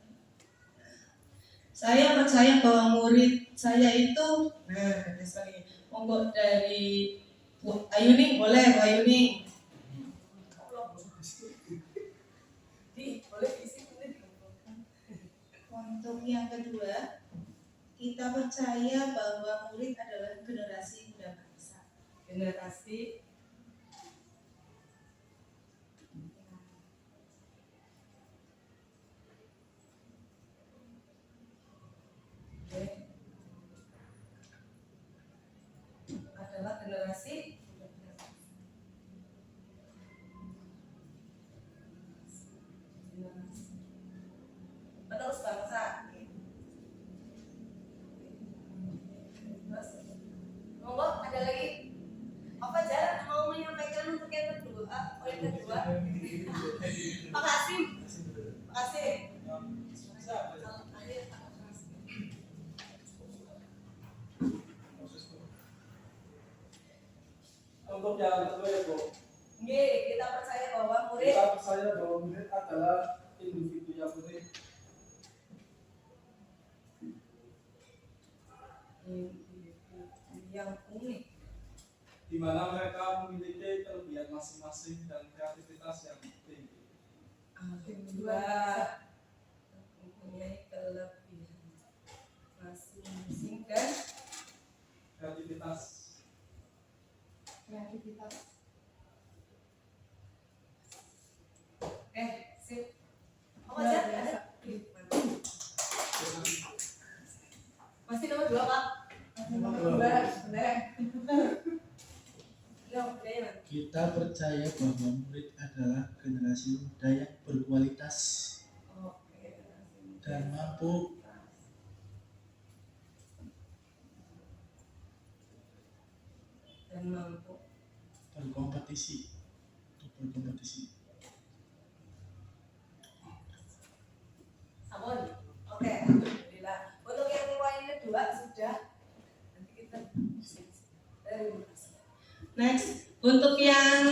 Saya percaya bahwa murid saya itu, monggo dari Bu Ayuni, boleh Bu Ayuni. Boleh isi Untuk yang kedua, kita percaya bahwa murid adalah generasi muda bangsa. Generasi adalah generasi penerus bangsa. Terus, monggo ada lagi. Apa jarang mau menyampaikan untuk yang kedua? Poin kedua. Makasih. Makasih. Untuk yang kedua ya Bu, Nggih, kita percaya bahwa murid kita percaya bahwa murid adalah individu yang unik, yang unik. di mana mereka memiliki kelebihan masing-masing dan kreativitas yang tinggi. Alhamdulillah mempunyai kelebihan masing-masing dan Kreativitas. sip. Apa aja ada? Masih nomor 2, Pak. Kita percaya bahwa murid adalah generasi muda yang berkualitas dan mampu berkompetisi. Samun. Oke, alhamdulillah. Untuk yang poin kedua sudah. Nanti kita next. Untuk yang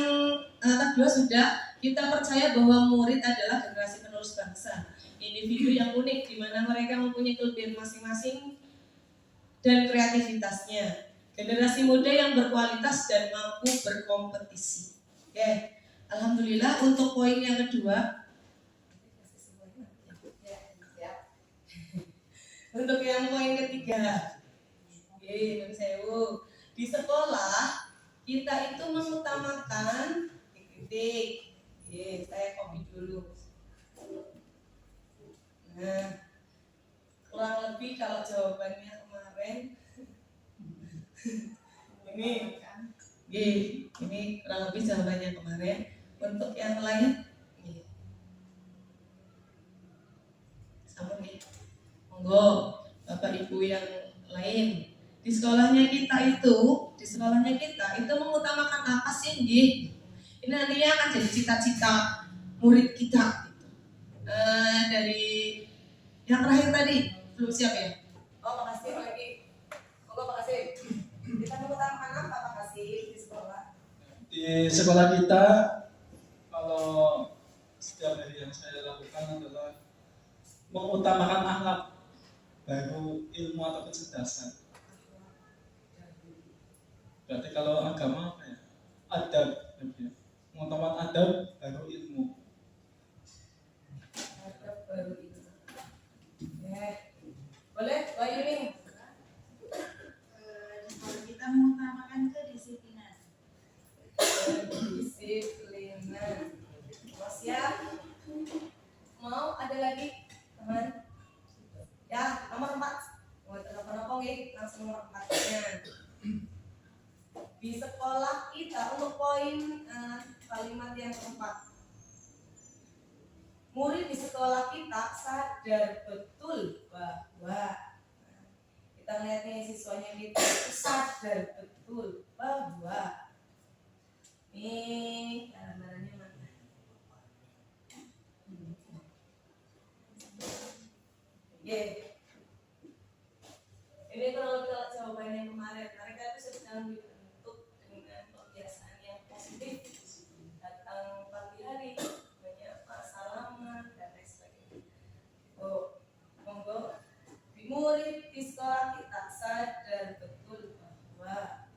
kedua sudah. Kita percaya bahwa murid adalah generasi penerus bangsa, individu yang unik di mana mereka mempunyai kelebihan masing-masing dan kreativitasnya. Generasi muda yang berkualitas dan mampu berkompetisi. Oke, alhamdulillah. Untuk poin yang kedua. Untuk yang poin ketiga, di sekolah kita itu mengutamakan titik. Saya copy dulu. Nah, kurang lebih kalau jawabannya kemarin ini kurang lebih jawabannya kemarin. Untuk yang lain, sama nih. Monggo, Bapak Ibu yang lain. Di sekolahnya kita itu mengutamakan apa sih, nggih? Ini nantinya akan jadi cita-cita murid kita. Dari yang terakhir tadi belum siap ya? Oh, makasih lagi. Monggo, makasih. Kita mengutamakan apa, makasih di sekolah? Di sekolah kita, kalau setiap hari yang saya lakukan adalah mengutamakan akhlak, baru ilmu atau kecerdasan. Berarti kalau agama apa ya? Adab, mengutamakan adab baru ilmu. Adab baru ilmu. Boleh, Mbak Yuning? Di sekolah kita mengutamakan kedisiplinan. Kedisiplinan. Mau siap? Mau ada lagi teman? Ya, nomor 4. Mau telepon nggih, langsung nomor 4-nya. Di sekolah kita untuk poin kalimat yang keempat. Murid di sekolah kita sadar betul bahwa kita lihat nih siswanya kita sadar betul bahwa ini gambarannya mana? Ini kalau kita jawaban yang kemarin, mereka itu sedang dibentuk dengan kebiasaan yang positif. Datang pagi hari, menyapa, salaman, dan lain sebagainya. Oh, monggo. Murid di sekolah kita sadar betul bahwa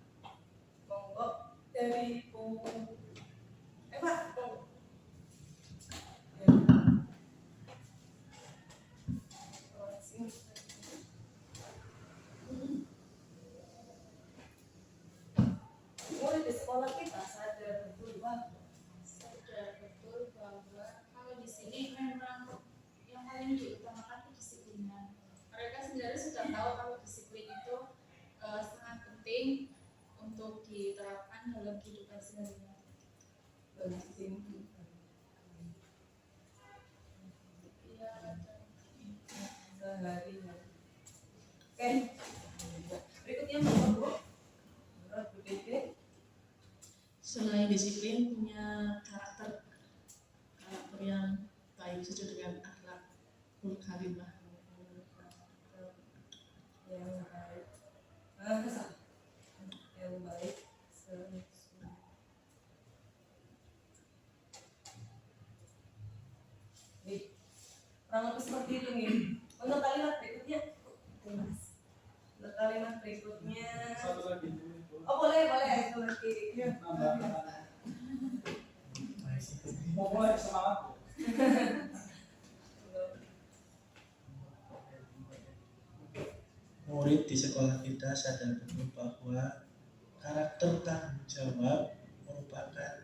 monggo dari Pak, monggo. sekolah kita sadar betul bahwa Sadar betul bahwa kalau di sini memang yang paling diutamakan itu kedisiplinan. Mereka sendiri sudah tahu kalau disiplin itu sangat penting untuk diterapkan dalam kehidupan sehari-hari. Iya, sehari-hari. Oke, berikutnya Bapak Bu. Menurut Bu Dede, Selain disiplin, punya karakter yang baik sesuai dengan akhlakul karimah. yang baik, yang baik sesuai. Nih, kurang lebih seperti itu nih. Untuk kalimat berikutnya, untuk kalimat berikutnya, Satu lagi. oh boleh itu lagi. Mau mulai semangat. Murid di sekolah kita sadar betul bahwa karakter tanggung jawab merupakan bentar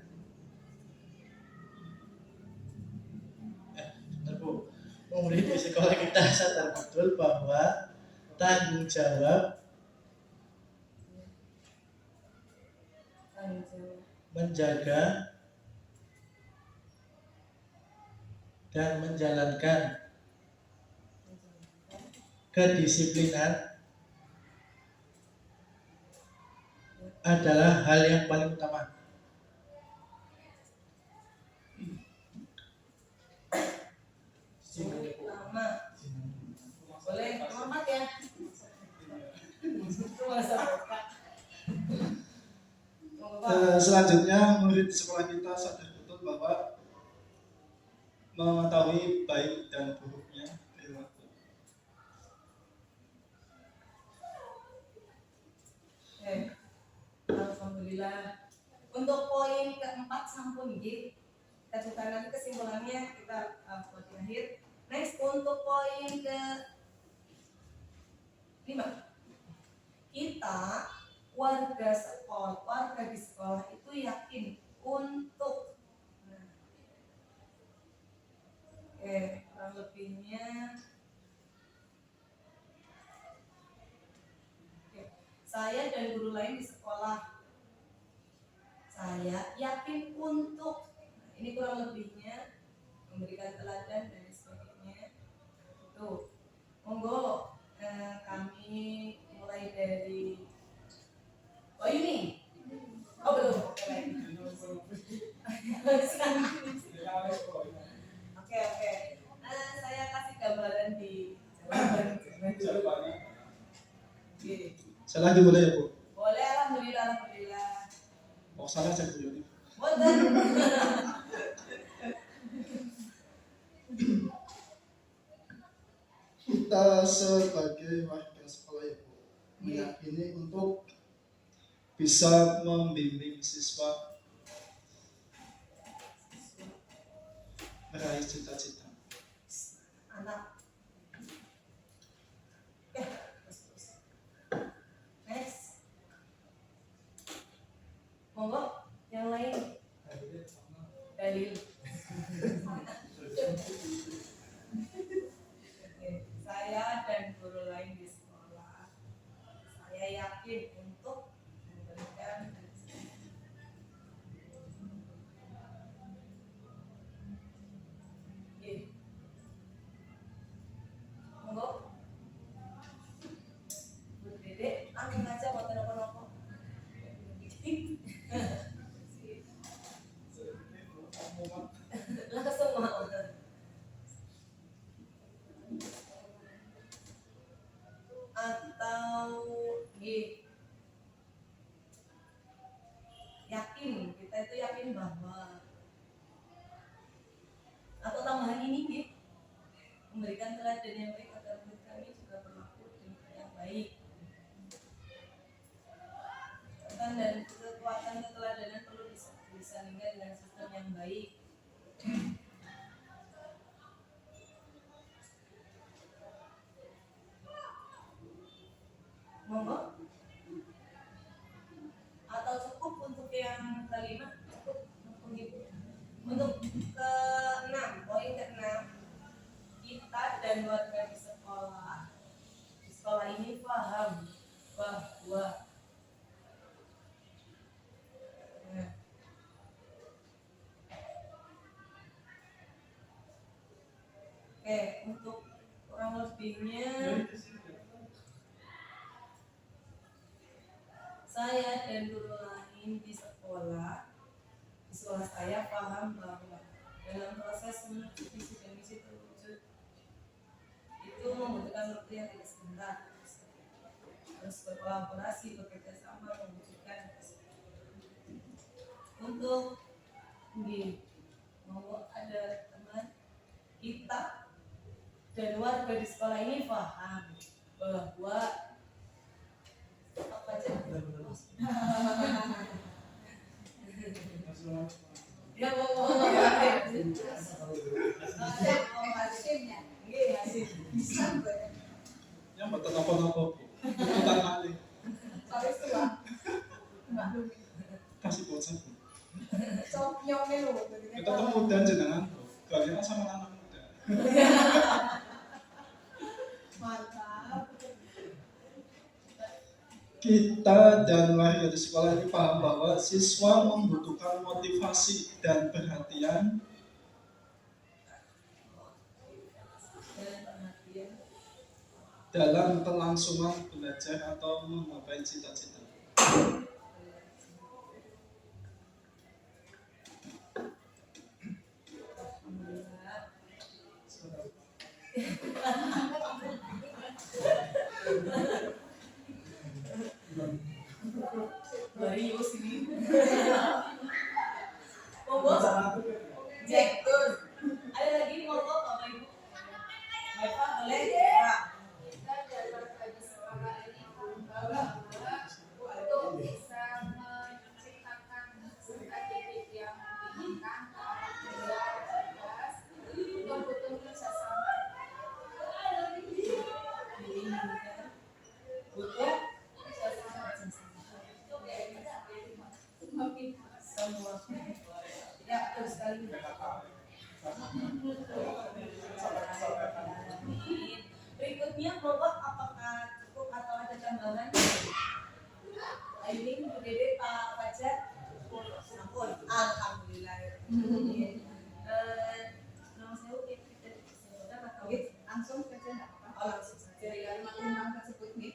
Bu. Murid di sekolah kita sadar betul bahwa tanggung jawab menjaga dan menjalankan kedisiplinan adalah hal yang paling utama. Sama. Boleh, hormat ya. Itu masa buka. Selanjutnya murid di sekolah kita sadar betul bahwa mengetahui baik dan buruknya perilaku. Alhamdulillah. Untuk poin keempat sampun nggih. Kita buka nanti kesimpulannya kita buat di akhir. Next untuk poin ke 5. Kita warga di sekolah itu yakin untuk kurang lebihnya saya dan guru lain di sekolah saya yakin untuk ini kurang lebihnya memberikan teladan dan sebagainya. Tuh, monggo kami mulai dari ini. Oh belum, oke baik. Oke. Saya kasih gambaran di Jawabannya. Oke. Saya lagi boleh ya Bu? Boleh, alhamdulillah. Oh salah saya Bu. Boten. Kita sebagai warga sekolah ya Bu, meyakini untuk Bisa membimbing siswa meraih cita-cita. Anak. Oke. Next. Monggo yang lain. Dalil. Saya dan guru lain di sekolah, saya yakin untuk memberikan monggo Bu Dede langsung aja mau telepon langsung mau atau yakin kita itu yakin bahwa atau tambahan ini memberikan teladan yang baik agar murid kami juga berlaku dengan yang baik. Dan kekuatan keteladanan perlu disandingkan dengan sistem yang baik. Monggo. Atau cukup untuk yang kelima cukup begitu. Untuk poin ke-6, kita dan warga di sekolah ini paham bahwa untuk kurang lebihnya saya dan guru lain di sekolah saya paham bahwa dalam proses menuju visi dan misi terwujud itu membutuhkan waktu yang tidak sebentar, harus berkolaborasi, bekerja sama mewujudkan untuk mau ada teman kita dan warga di sekolah ini paham bahwa apa aja ya yang betul apa-apa bukan kali kasih bocah kita temu dan jenengan kalian sama anak muda. Kita dan warga di sekolah ini paham bahwa siswa membutuhkan motivasi dan perhatian dalam kelangsungan belajar atau menggapai cita-cita. Marius ini. Monggo. Jack. Ada lagi monggo Bapak Ibu. Bapak boleh ya. Kita dan warga di sekolah ini bahwa untuk bisa menciptakan aktivitas yang diinginkan ke anak kelas itu butuh kerjasama. Butuh Semua. ya betul sekali. Berikutnya monggo apakah cukup atau ada tambahan? Ini Bu Dede, Pak Fajar, sampun. Alhamdulillah. Langsung saja enggak apa-apa. Oh, langsung saja. Dari kalimat tentang tersebut nih.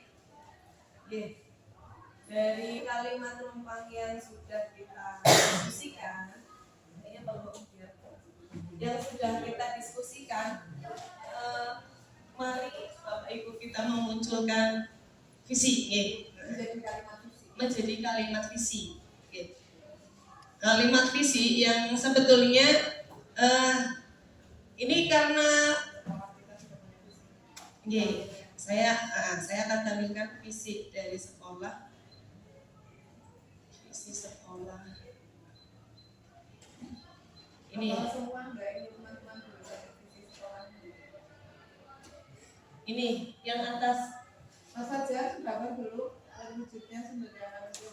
Dari kalimat numpang yang sudah kita diskusikan, yang sudah kita diskusikan, mari Bapak Ibu kita memunculkan visi, menjadi kalimat visi. Kalimat visi yang sebetulnya ini karena saya akan tampilkan visi dari sekolah. Visi sekolah. Ini. Ini yang atas. Mas Fajar, gambar dulu wujudnya sumber daya manusia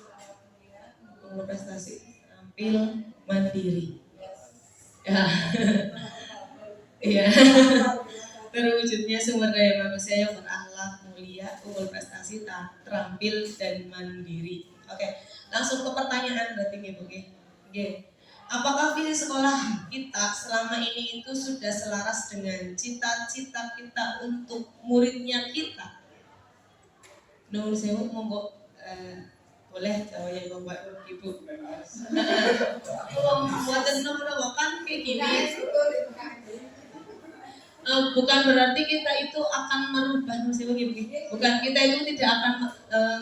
Prestasi tampil mandiri. Ya. Iya. Terwujudnya sumber daya manusia yang berakhlak mulia, unggul prestasi, terampil dan mandiri. Oke, langsung ke pertanyaan berarti nih Bu. Apakah visi sekolah kita selama ini itu sudah selaras dengan cita-cita kita untuk muridnya kita? Nuhun sewu, monggo boleh jawab ya Bapak Ibu. Buatan nomor kan kayak gini. Bukan berarti kita itu akan merubah bukan kita itu tidak akan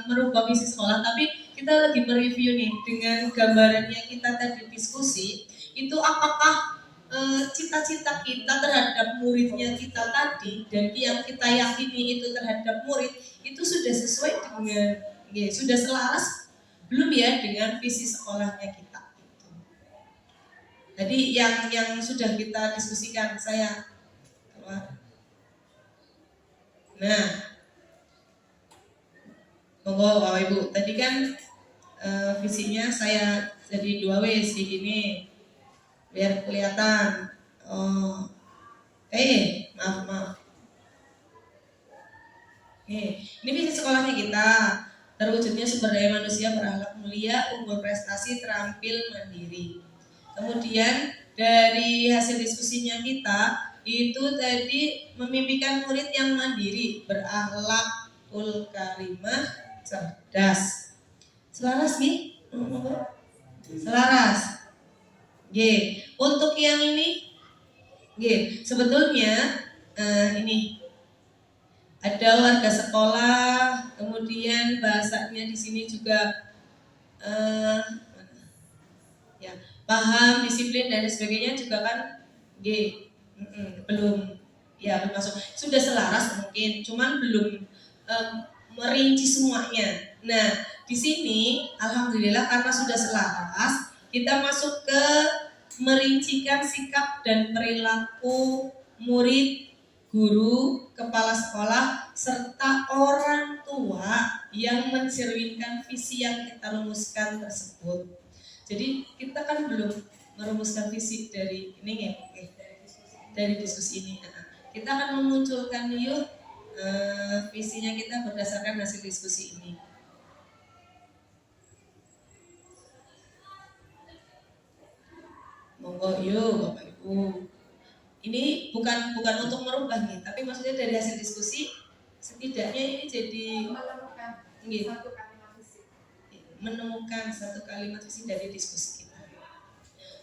merubah visi sekolah, tapi kita lagi mereview nih dengan gambarannya kita tadi diskusi itu apakah cita-cita kita terhadap muridnya kita tadi dan yang kita yakini itu terhadap murid itu sudah sesuai dengan sudah selaras belum ya dengan visi sekolahnya kita. Jadi yang sudah kita diskusikan saya. Nah, monggo Bapak Ibu, tadi kan visinya saya jadi 2W segini biar kelihatan. Oh, maaf. Ini visi sekolahnya kita. Terwujudnya sumber daya manusia berakhlak mulia, unggul prestasi, terampil, mandiri. Kemudian dari hasil diskusinya kita itu tadi memimpikan murid yang mandiri, berakhlakul karimah, cerdas. Selaras nih? Selaras. Untuk yang ini, sebetulnya ini ada warga sekolah, kemudian bahasanya di sini juga ya paham, disiplin dan sebagainya juga kan belum masuk. Sudah selaras mungkin, cuman belum merinci semuanya. Nah, di sini alhamdulillah karena sudah selaras, kita masuk ke merincikan sikap dan perilaku murid, guru, kepala sekolah, serta orang tua yang mencerminkan visi yang kita rumuskan tersebut. Jadi kita kan belum merumuskan visi dari ini dari diskusi ini. Kita akan memunculkan visinya kita berdasarkan hasil diskusi ini. Monggo yuk Bapak Ibu. Ini bukan untuk merubah nih, tapi maksudnya dari hasil diskusi setidaknya ini jadi menemukan satu kalimat visi dari diskusi kita.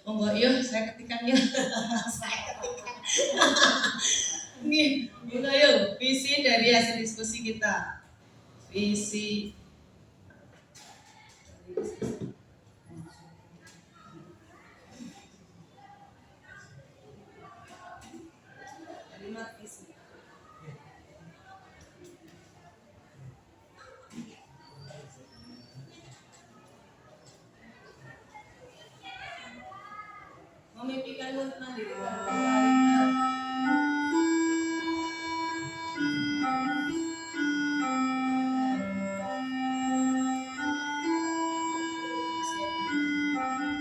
Monggo yuk saya ketikkan ya. Saya ketikkan. Monggo yuk visi dari hasil diskusi kita. Visi memimpikan murid mandiri.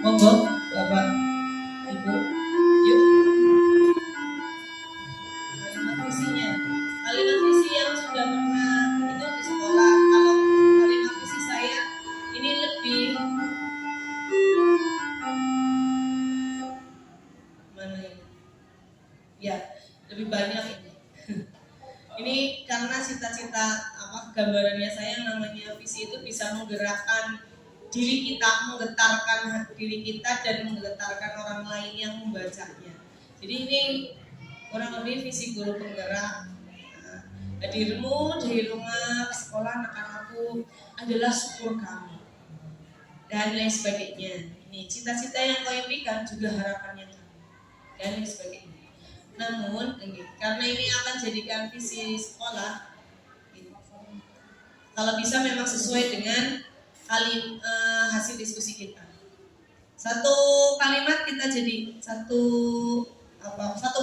Monggo Bapak Ibu, yuk. Kalimat visinya, kalimat visi yang sudah pernah itu di sekolah. Kalau kalimat visi saya ini lebih mana ini? Ya, lebih banyak ini. Ini karena cita-cita gambarannya saya yang namanya visi itu bisa menggerakkan diri kita, menggetarkan diri kita dan menggetarkan orang lain yang membacanya. Jadi ini kurang lebih visi guru penggerak. Hadirmu dari rumah ke sekolah anak-anakku adalah syukur kami dan lain sebagainya. Ini cita-cita yang kau impikan juga harapannya kami dan lain sebagainya. Namun karena ini akan jadikan visi sekolah, kalau bisa memang sesuai dengan hasil diskusi kita. Satu kalimat kita jadi satu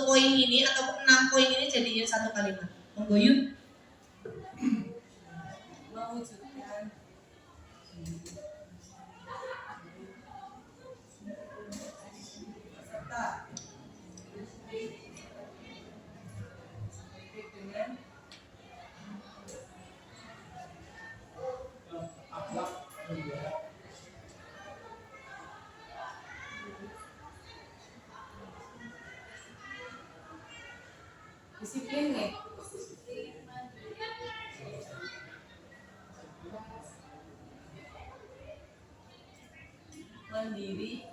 poin ini atau 6 poin ini jadinya satu kalimat. Monggo yuk. Mewujudkan serta dengan disiplin nih. Mandiri.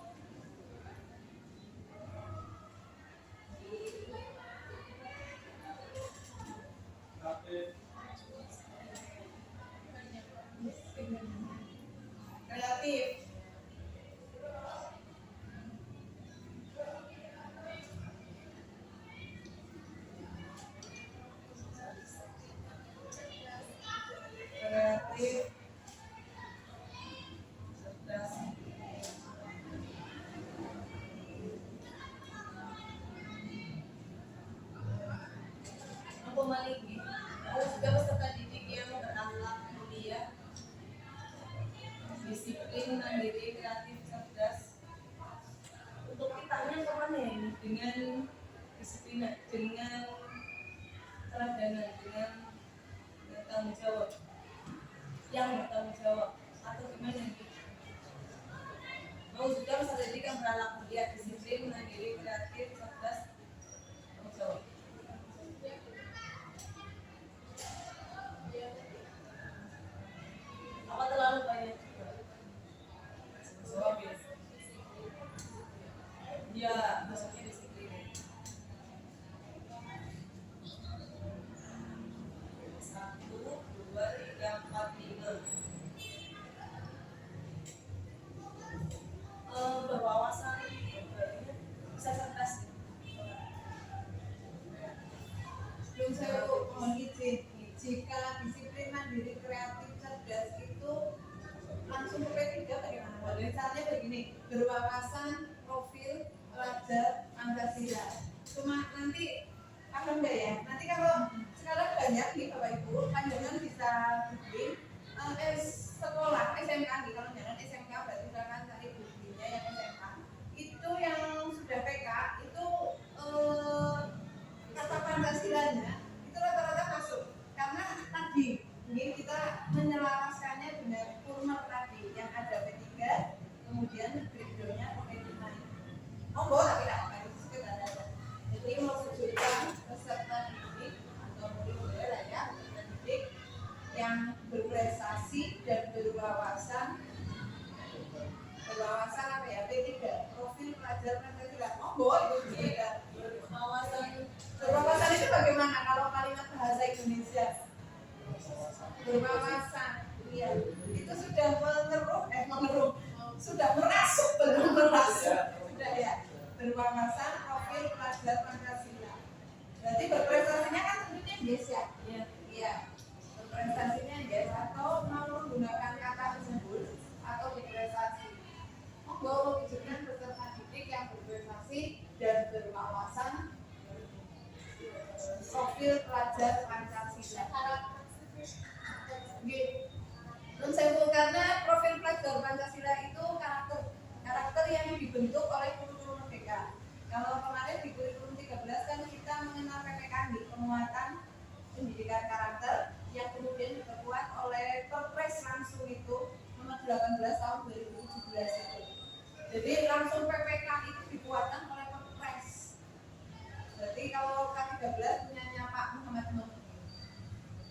Kreatif. Kreatif. Cerdas. disiplin, mandiri, kreatif, cerdas. Untuk kitanya kemana ya ini? Dengan disiplin, dengan keteladanan, dengan tanggung jawab, yang bertanggung jawab, atau gimana ini? Mewujudkan peserta didik yang beranak mulia, disiplin, mandiri, kreatif, cerdas, tanggung jawab. Apa terlalu banyak juga? Jawab ya. Ya, masuknya disiplin. Satu, dua, tiga, empat, lima. Berwawasan, bisa cerdas. Belum saya mohon izin, jika disiplin, mandiri, kreatif, cerdas itu langsung ke P3 bagaimana? Misalnya begini, berwawasan, profil, pelajar, Pancasila. Cuma nanti apa enggak ya? Nanti kalau sekarang banyak nih Bapak Ibu, panjangan bisa bikin sekolah SMK nih, kalau jangan SMK berarti silakan cari bukunya yang SMK. Itu yang sudah PK itu kata Pancasilanya itu rata-rata masuk karena tadi ini kita menyelaraskannya dengan kurma tadi yang ada P3 kemudian berikutnya P5. Monggo tapi tidak apa itu sekedar aja. Jadi mewujudkan peserta didik atau murid-murid layak didik yang berprestasi dan berwawasan apa ya P3 profil pelajar Pancasila. Monggo itu juga berwawasan itu bagaimana kalau kalimat bahasa Indonesia? Berwawasan, iya. Itu sudah sudah merasuk sudah ya. Berwawasan, profil pelajar Pancasila. Berarti berprestasinya kan tentunya yes ya. Iya. Berprestasinya yes atau mau menggunakan kata tersebut atau berprestasi. Monggo wujudkan peserta didik yang berprestasi dan berwawasan profil pelajar Pancasila. Belum saya karena profil pelajar Pancasila itu karakter yang dibentuk oleh kurikulum merdeka. Kalau kemarin di kurikulum 13 kan kita mengenal PPKN, penguatan pendidikan karakter yang kemudian diperkuat oleh Perpres langsung itu nomor 18 tahun 2017 itu. Jadi langsung PPK itu dikuatkan oleh Perpres. Berarti kalau K13 punyanya Pak Muhammad Nur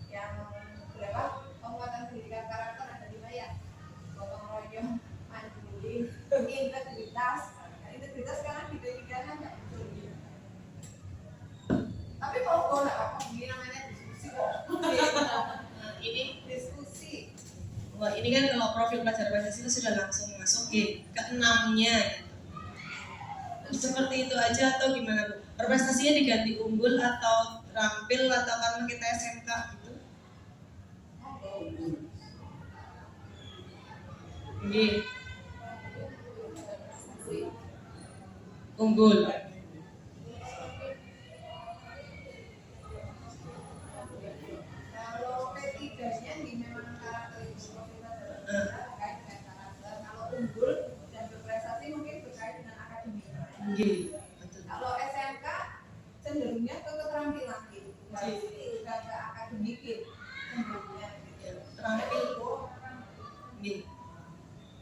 yang berapa? Penguatan pendidikan karakter ada 5 ya. Gotong royong, mandiri, integritas. Nah, integritas sekarang di P3 kan nggak muncul gitu. Tapi mau nggak apa-apa, ini namanya diskusi kok. Ini Diskusi. wah, ini kan kalau profil pelajar Pancasila sudah langsung masuk ke-6-nya. Seperti itu aja atau gimana Bu? Prestasinya diganti unggul atau terampil atau karena kita SMK gitu? Nggih. Unggul. Kalau P3-nya di memang karakter itu terkait dengan karakter. Kalau unggul dan berprestasi mungkin terkait dengan akademik. Nggih. Betul. Kalau SMK cenderungnya ke keterampilan gitu, bukan ke akademik cenderungnya gitu. Terampil. Nggih.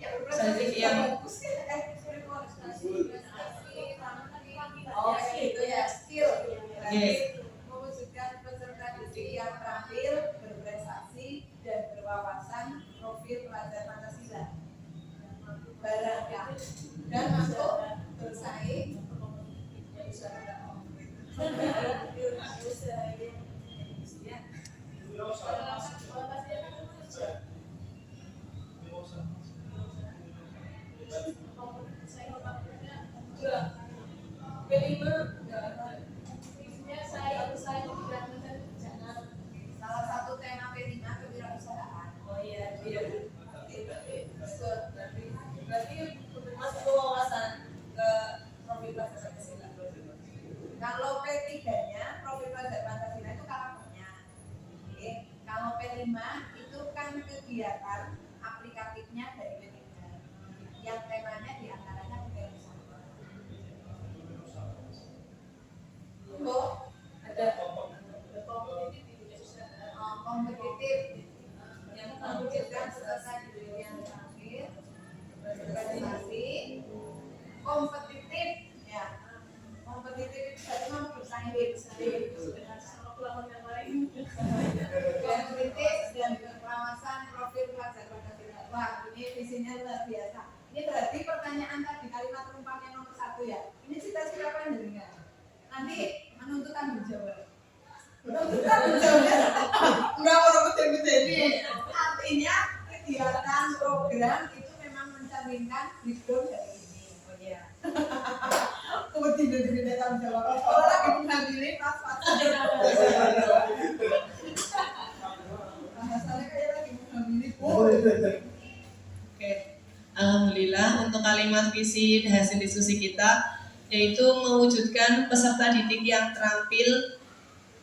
Ya berprestasi yang bagus ya. Oh gitu ya, skill. Yes. Mewujudkan peserta didik yang terampil, berprestasi dan berwawasan profil pelajar Pancasila. Barang ya. Dan masuk bersaing. Salah satu tema P5 kewirausahaan. Oh iya, Berarti masuk ke wawasan ke profil pelajar Pancasila. kalau P3-nya profil pelajar Pancasila itu karakternya. Oke. Kalau P5 itu kan kegiatan aplikatifnya dari P3. kompetitif, ya. Kompetitif itu cuma bersaing dengan sama pelawan yang lain. Kompetitif dan berpengawasan profil pelajar Pancasila. Wah, ini visinya luar biasa. Ini berarti pertanyaan tadi kalimat penumpang yang nomor 1 ya. Ini cita-cita apa yang dengar? Nanti menuntut tanggung jawab. Menuntut tanggung jawab. Enggak orang betul-betul ini. Artinya kegiatan program itu memang mencerminkan background dari ini. Oh iya. Kok tidak tanggung jawab. Kalau lagi mengambil pas-pas. Bahasanya kayak lagi mengambil. Oke, alhamdulillah untuk kalimat visi hasil diskusi kita yaitu mewujudkan peserta didik yang terampil,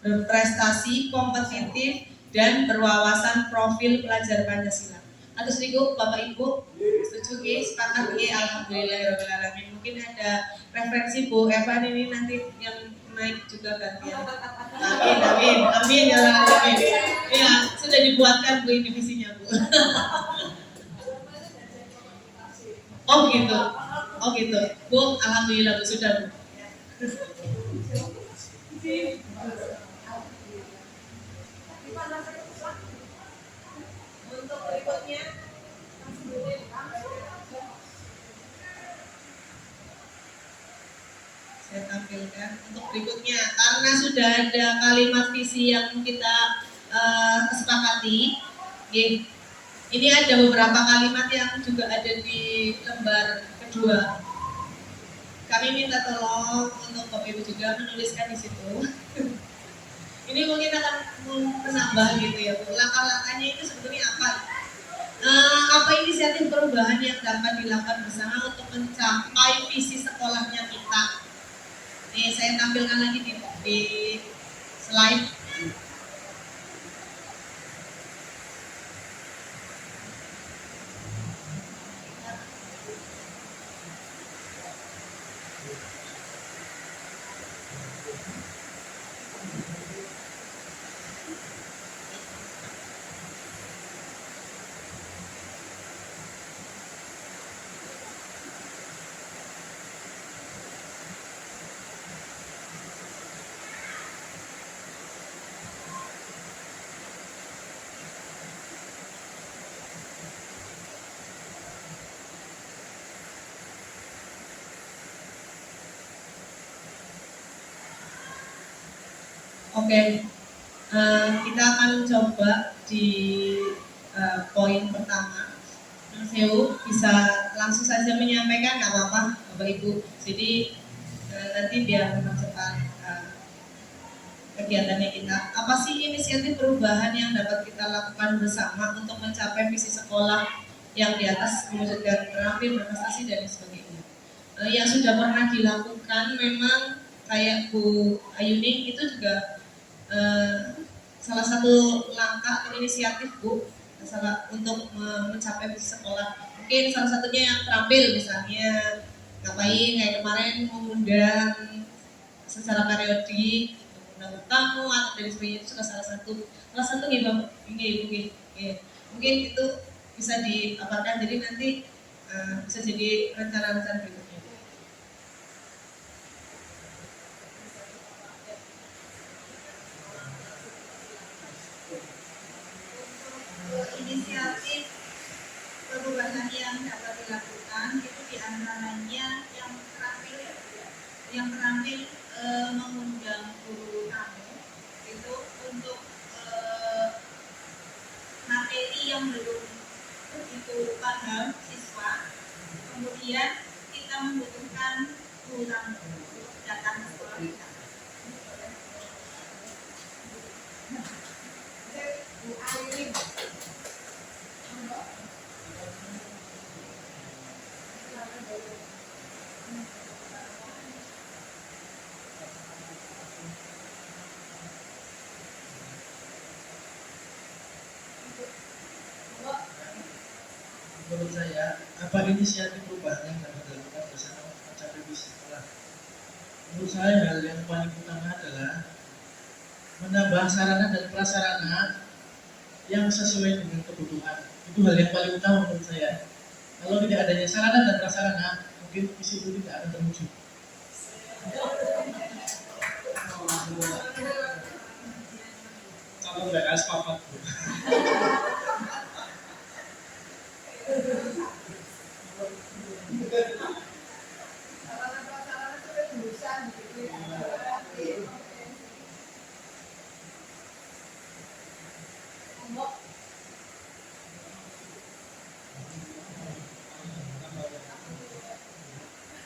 berprestasi, kompetitif, dan berwawasan profil pelajar Pancasila. Atas niku Bapak Ibu setuju nggih, sepakat nggih, alhamdulillahirabbil alamin. Mungkin ada referensi Bu Evan ini nanti yang naik juga gantian. Amin ya Allah, amin. Ya, sudah dibuatkan Bu ini visinya Bu. Oh gitu, Bu, alhamdulillah Bu sudah Bu. Untuk berikutnya, Saya tampilkan untuk berikutnya karena sudah ada kalimat visi yang kita kesepakati. Ini ada beberapa kalimat yang juga ada di lembar kedua. Kami minta tolong untuk Bapak Ibu juga menuliskan di situ. Ini mungkin akan menambah gitu ya Bu. Langkah-langkahnya itu sebetulnya apa? Apa inisiatif perubahan yang dapat dilakukan bersama untuk mencapai visi sekolahnya kita? Nih saya tampilkan lagi di slide. Oke, kita akan coba di poin pertama. Mas Hewu bisa langsung saja menyampaikan, nggak apa-apa Bapak Ibu. Jadi nanti biar mempercepat kegiatannya kita. Apa sih inisiatif perubahan yang dapat kita lakukan bersama untuk mencapai visi sekolah yang di atas, mewujudkan terampil, berprestasi dan sebagainya. Yang sudah pernah dilakukan memang kayak Bu Ayuning itu juga salah satu langkah atau inisiatif Bu untuk mencapai visi sekolah. Mungkin salah satunya yang terampil, misalnya ngapain kayak kemarin mengundang secara periodik, mengundang tamu atau dari sebagainya, itu juga salah satu nih Bapak mungkin itu bisa diaparkan, jadi nanti bisa jadi rencana-rencana berikutnya. Inisiatif perubahan yang dapat dilakukan itu diantaranya yang terampil mengundang guru tamu itu untuk materi yang belum begitu paham siswa, kemudian kita membutuhkan guru tamu datang ke sekolah kita. Bu Ayuning. Menurut saya, apa inisiatif perubahan yang dapat dilakukan bersama untuk mencapai visi sekolah? Menurut saya hal yang paling utama adalah menambah sarana dan prasarana yang sesuai dengan kebutuhan. Itu hal yang paling utama menurut saya. Kalau tidak adanya sarana dan prasarana, mungkin visi itu tidak akan terwujud. Calon PKS papat.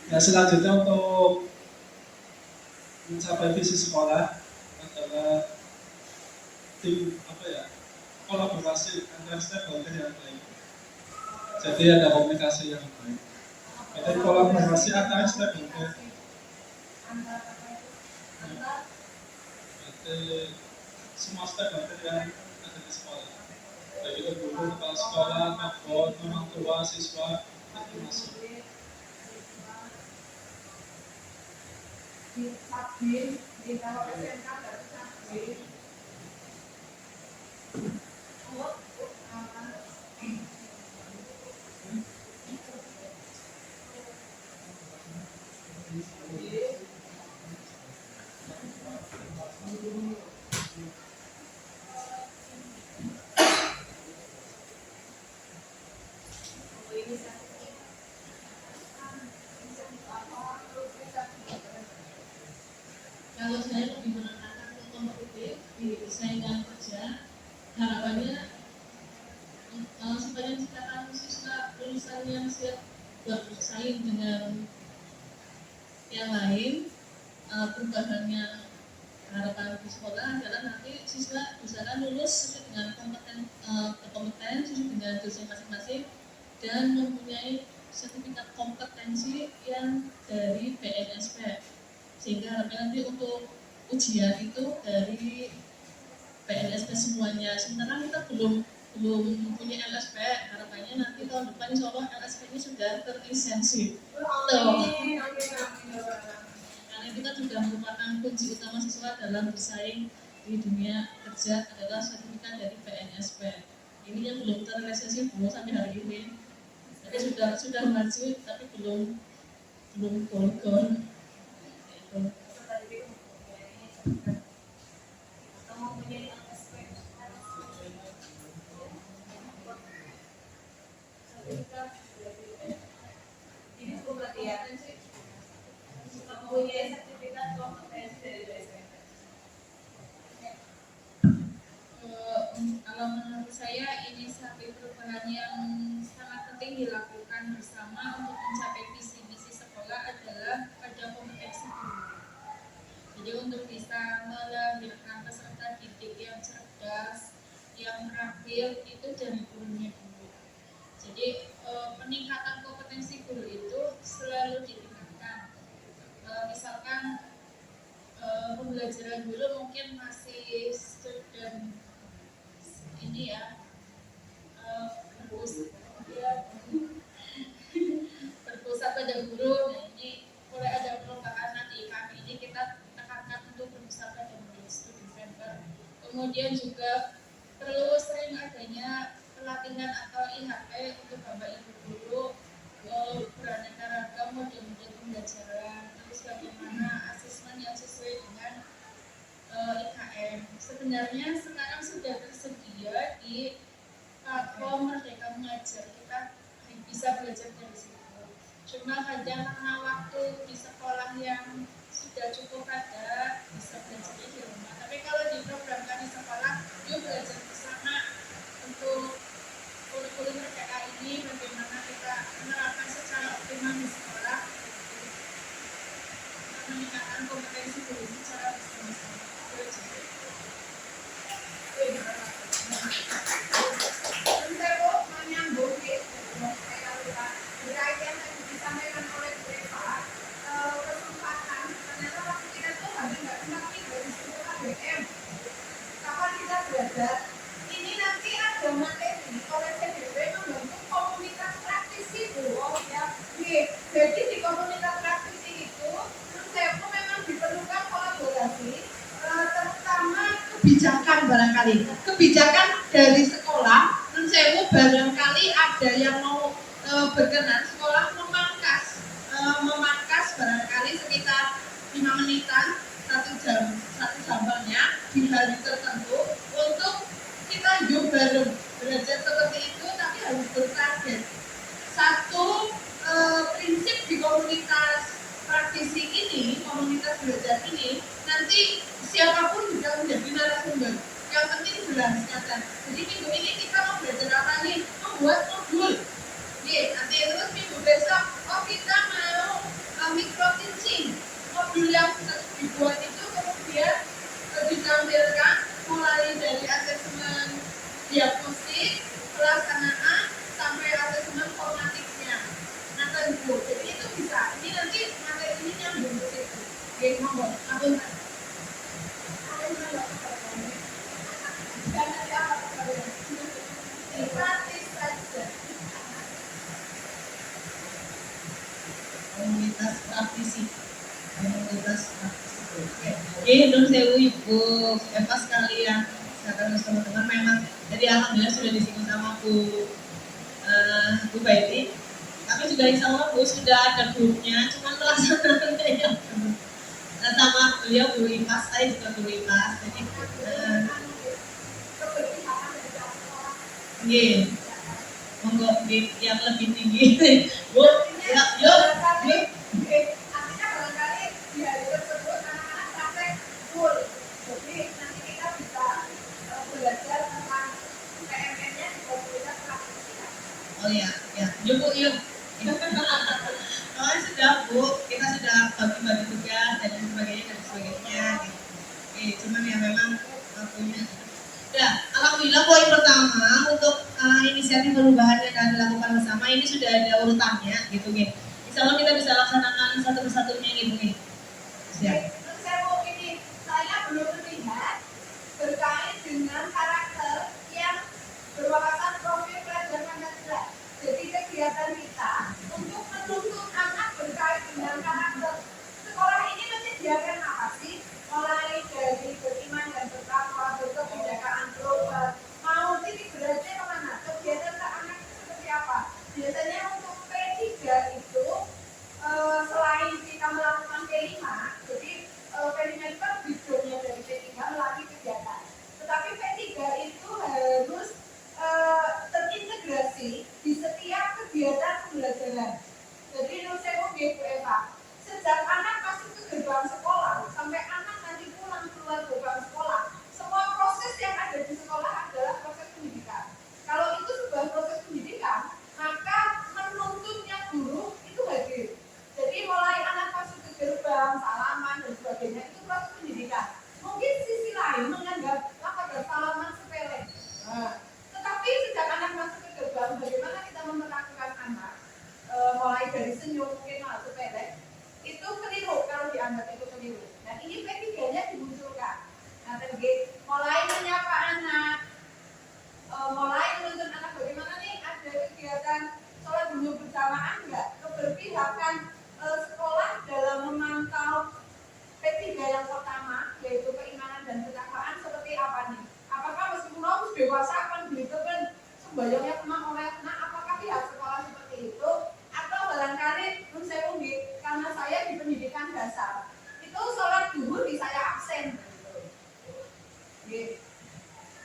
Nah, selanjutnya untuk mencapai visi sekolah adalah tim kolaborasi antara stakeholder yang baik. Jadi ada komunikasi yang baik. Jadi kolaborasi antara stakeholder. Jadi semua stakeholder yang ada di sekolah. Baik itu guru, kepala sekolah, mabon, orang tua, siswa, itu masuk. Kalau saya lebih menekankan ke kompetitif di persaingan kerja, harapannya supaya ciptakan siswa lulusan yang siap bersaing dengan yang lain. Perubahannya harapan di sekolah adalah nanti siswa bisa lulus sesuai dengan kompeten sesuai dengan dosen masing-masing dan mempunyai sertifikat kompetensi yang dari BNSP, sehingga harapan nanti untuk ujian itu dari PNSP semuanya. Sementara kita belum punya LSP, harapannya nanti tahun depan insya Allah LSP ini sudah terlisensi. Karena kita juga merupakan kunci utama siswa dalam bersaing di dunia kerja adalah sertifikat dari PNSP. Ini yang belum terlisensi belum sampai hari ini. Jadi sudah maju tapi belum gol. Kalau menurut saya ini satu perubahan yang sangat penting dilakukan bersama untuk mencapai visi misi sekolah adalah pada kompetensi guru. Jadi untuk bisa melahirkan peserta didik yang cerdas, yang terakhir itu dari gurunya dulu. Jadi peningkatan kompetensi guru itu selalu ditingkatkan. Misalkan pembelajaran dulu mungkin masih student ini ya berpusat pada guru. Nah ini mulai ada perubahan nanti kami ini kita tekankan untuk berpusat pada student center. Kemudian juga perlu sering adanya pelatihan atau IHP untuk bapak ibu guru beraneka ragam model-model pembelajaran, terus bagaimana asesmen yang sesuai dengan IKM. Sebenarnya sekarang sudah tersedia di platform Merdeka Mengajar, kita bisa belajar dari situ. Cuma kadang karena waktu di sekolah yang sudah cukup ada, bisa belajar di rumah. Tapi kalau diprogramkan di sekolah, yuk belajar bersama untuk kurikulum Merdeka ini, bagaimana kita menerapkan secara optimal di sekolah, meningkatkan kompetensi guru secara bersama-sama. Ini nanti ada materi oleh CDW membentuk komunitas praktisi Bu. Jadi di komunitas praktisi itu saya memang diperlukan kolaborasi, terutama kebijakan barangkali. Kebijakan dari sekolah, saya barangkali ada yang mau berkenan sekolah memangkas Loh, jadi itu bisa. Ini nanti materi ini nyambung ke situ. Oke, monggo. Ampun. Jangan diapa-apa. Gratis saja. Komunitas praktisi. Oke, Nun Sewu Ibu Eva sekalian, teman-teman memang jadi alhamdulillah sudah disinggung sama Bu Baiti. Kami juga insya Allah Bu sudah ada grupnya, cuman pelaksanaannya yang sama beliau Bu Ipas, saya juga Bu Ipas. Jadi monggo yang lebih tinggi. Bu, ya, yuk. Artinya barangkali di hari tersebut anak-anak praktek full. Jadi nanti kita bisa belajar tentang PMN-nya di komunitas praktisi. Oh ya, yuk Bu, yuk. Oh sudah Bu, kita sudah bagi-bagi tugas dan sebagainya. Gitu. Oke, cuman ya memang waktunya. Ya, alhamdulillah poin pertama untuk inisiatif perubahan yang akan dilakukan bersama ini sudah ada urutannya gitu nih. Insya Allah kita bisa laksanakan satu persatunya gitu nih. Siap. Terus saya mau ini, saya belum melihat berkait dengan karakter yang berwawasan profil pelajar Pancasila. Jadi kegiatan kita untuk menuntut anak berkait dengan karakter sekolah ini menyediakan apa sih? Mulai dari beriman dan bertakwa, berkebijakan global, mau titik beratnya kemana? Kegiatan ke anak itu seperti apa? Biasanya untuk P3 itu selain kita melakukan P5, jadi P5 itu kan bidangnya dari P3 melalui kegiatan. Tetapi P3 itu harus terintegrasi di setiap kegiatan pembelajaran. Jadi menurut saya Bu Eva, sejak anak masuk ke gerbang sekolah sampai anak nanti pulang keluar gerbang sekolah, semua proses yang ada di sekolah adalah proses pendidikan. Kalau itu sebuah proses pendidikan, maka menuntutnya guru itu hadir. Jadi mulai anak masuk ke gerbang, salaman dan sebagainya itu proses pendidikan. Mungkin sisi lain menganggap salaman sepele. Tetapi sejak anak masuk ke gerbang, bagaimana kita memperlakukan anak? Mulai dari senyum mungkin malah sepele. Itu keliru kalau dianggap itu keliru. Nah ini P3-nya dimunculkan. Nah mulai menyapa anak, mulai menuntut anak bagaimana nih ada kegiatan sholat dulu bersamaan enggak, keberpihakan sekolah dalam memantau P3 yang pertama yaitu keimanan dan ketakwaan seperti apa nih? Apakah meskipun harus dewasa kan begitu kan sembayangnya kena oleh apakah pihak sekolah seperti itu? Atau barangkali saya undi karena saya di pendidikan dasar itu sholat duhur di saya absen gitu.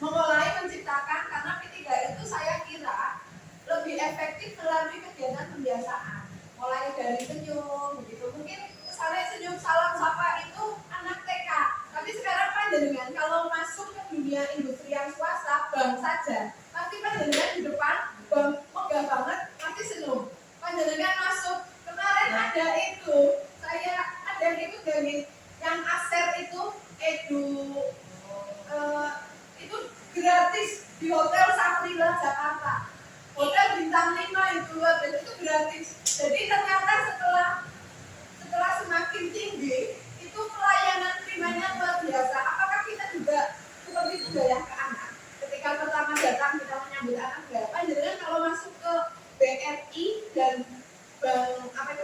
Memulai menciptakan karena P3 itu saya kira lebih efektif melalui kegiatan pembiasaan mulai dari senyum begitu mungkin misalnya senyum salam sapa itu anak TK tapi sekarang panjenengan kalau masuk ke dunia industri yang swasta bank saja pasti panjenengan di depan bank megah banget pasti senyum panjenengan masuk kemarin ada itu saya ada itu dari yang aser itu itu gratis di hotel Saprila Jakarta hotel bintang 5 itu gratis jadi ternyata setelah semakin tinggi itu pelayanan primanya luar biasa apakah kita juga seperti itu ya ke anak ketika pertama datang kita menyambut anak berapa jadi kalau masuk ke BRI dan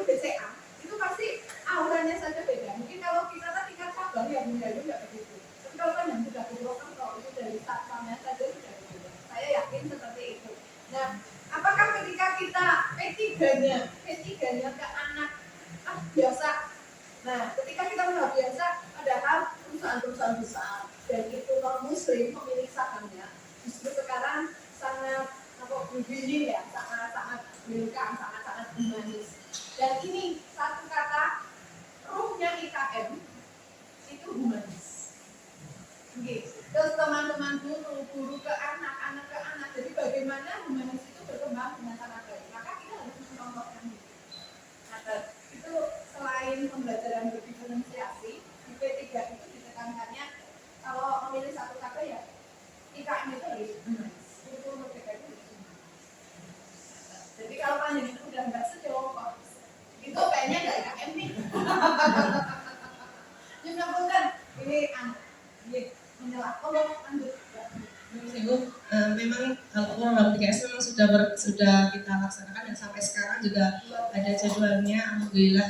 BCA itu pasti auranya saja beda. Mungkin kalau kita kan tingkat cabang ya bunda itu nggak begitu. Tapi kalau kan yang sudah berokan kalau itu dari satpamnya saja sudah begitu. Saya yakin seperti itu. Nah, apakah ketika kita P3-nya ke anak biasa. Nah, ketika kita sudah biasa, padahal perusahaan-perusahaan besar dan itu non muslim pemilik sahamnya justru sekarang sangat begini ya, sangat welcome, sangat humanis. Dan ini satu kata ruhnya IKM itu humanis. Okay. Terus teman-teman guru ke anak, anak ke anak. Jadi bagaimana humanis itu berkembang dengan sangat baik. Maka kita harus mencontohkan itu. Nah, itu selain pembelajaran berdiferensiasi di P3 itu ditekankannya kalau memilih satu kata ya IKM itu harus humanis. Itu merdeka itu harus humanis. Jadi kalau panjang itu udah nggak sejauh laksanakan dan sampai sekarang juga ada jadwalnya. Alhamdulillah.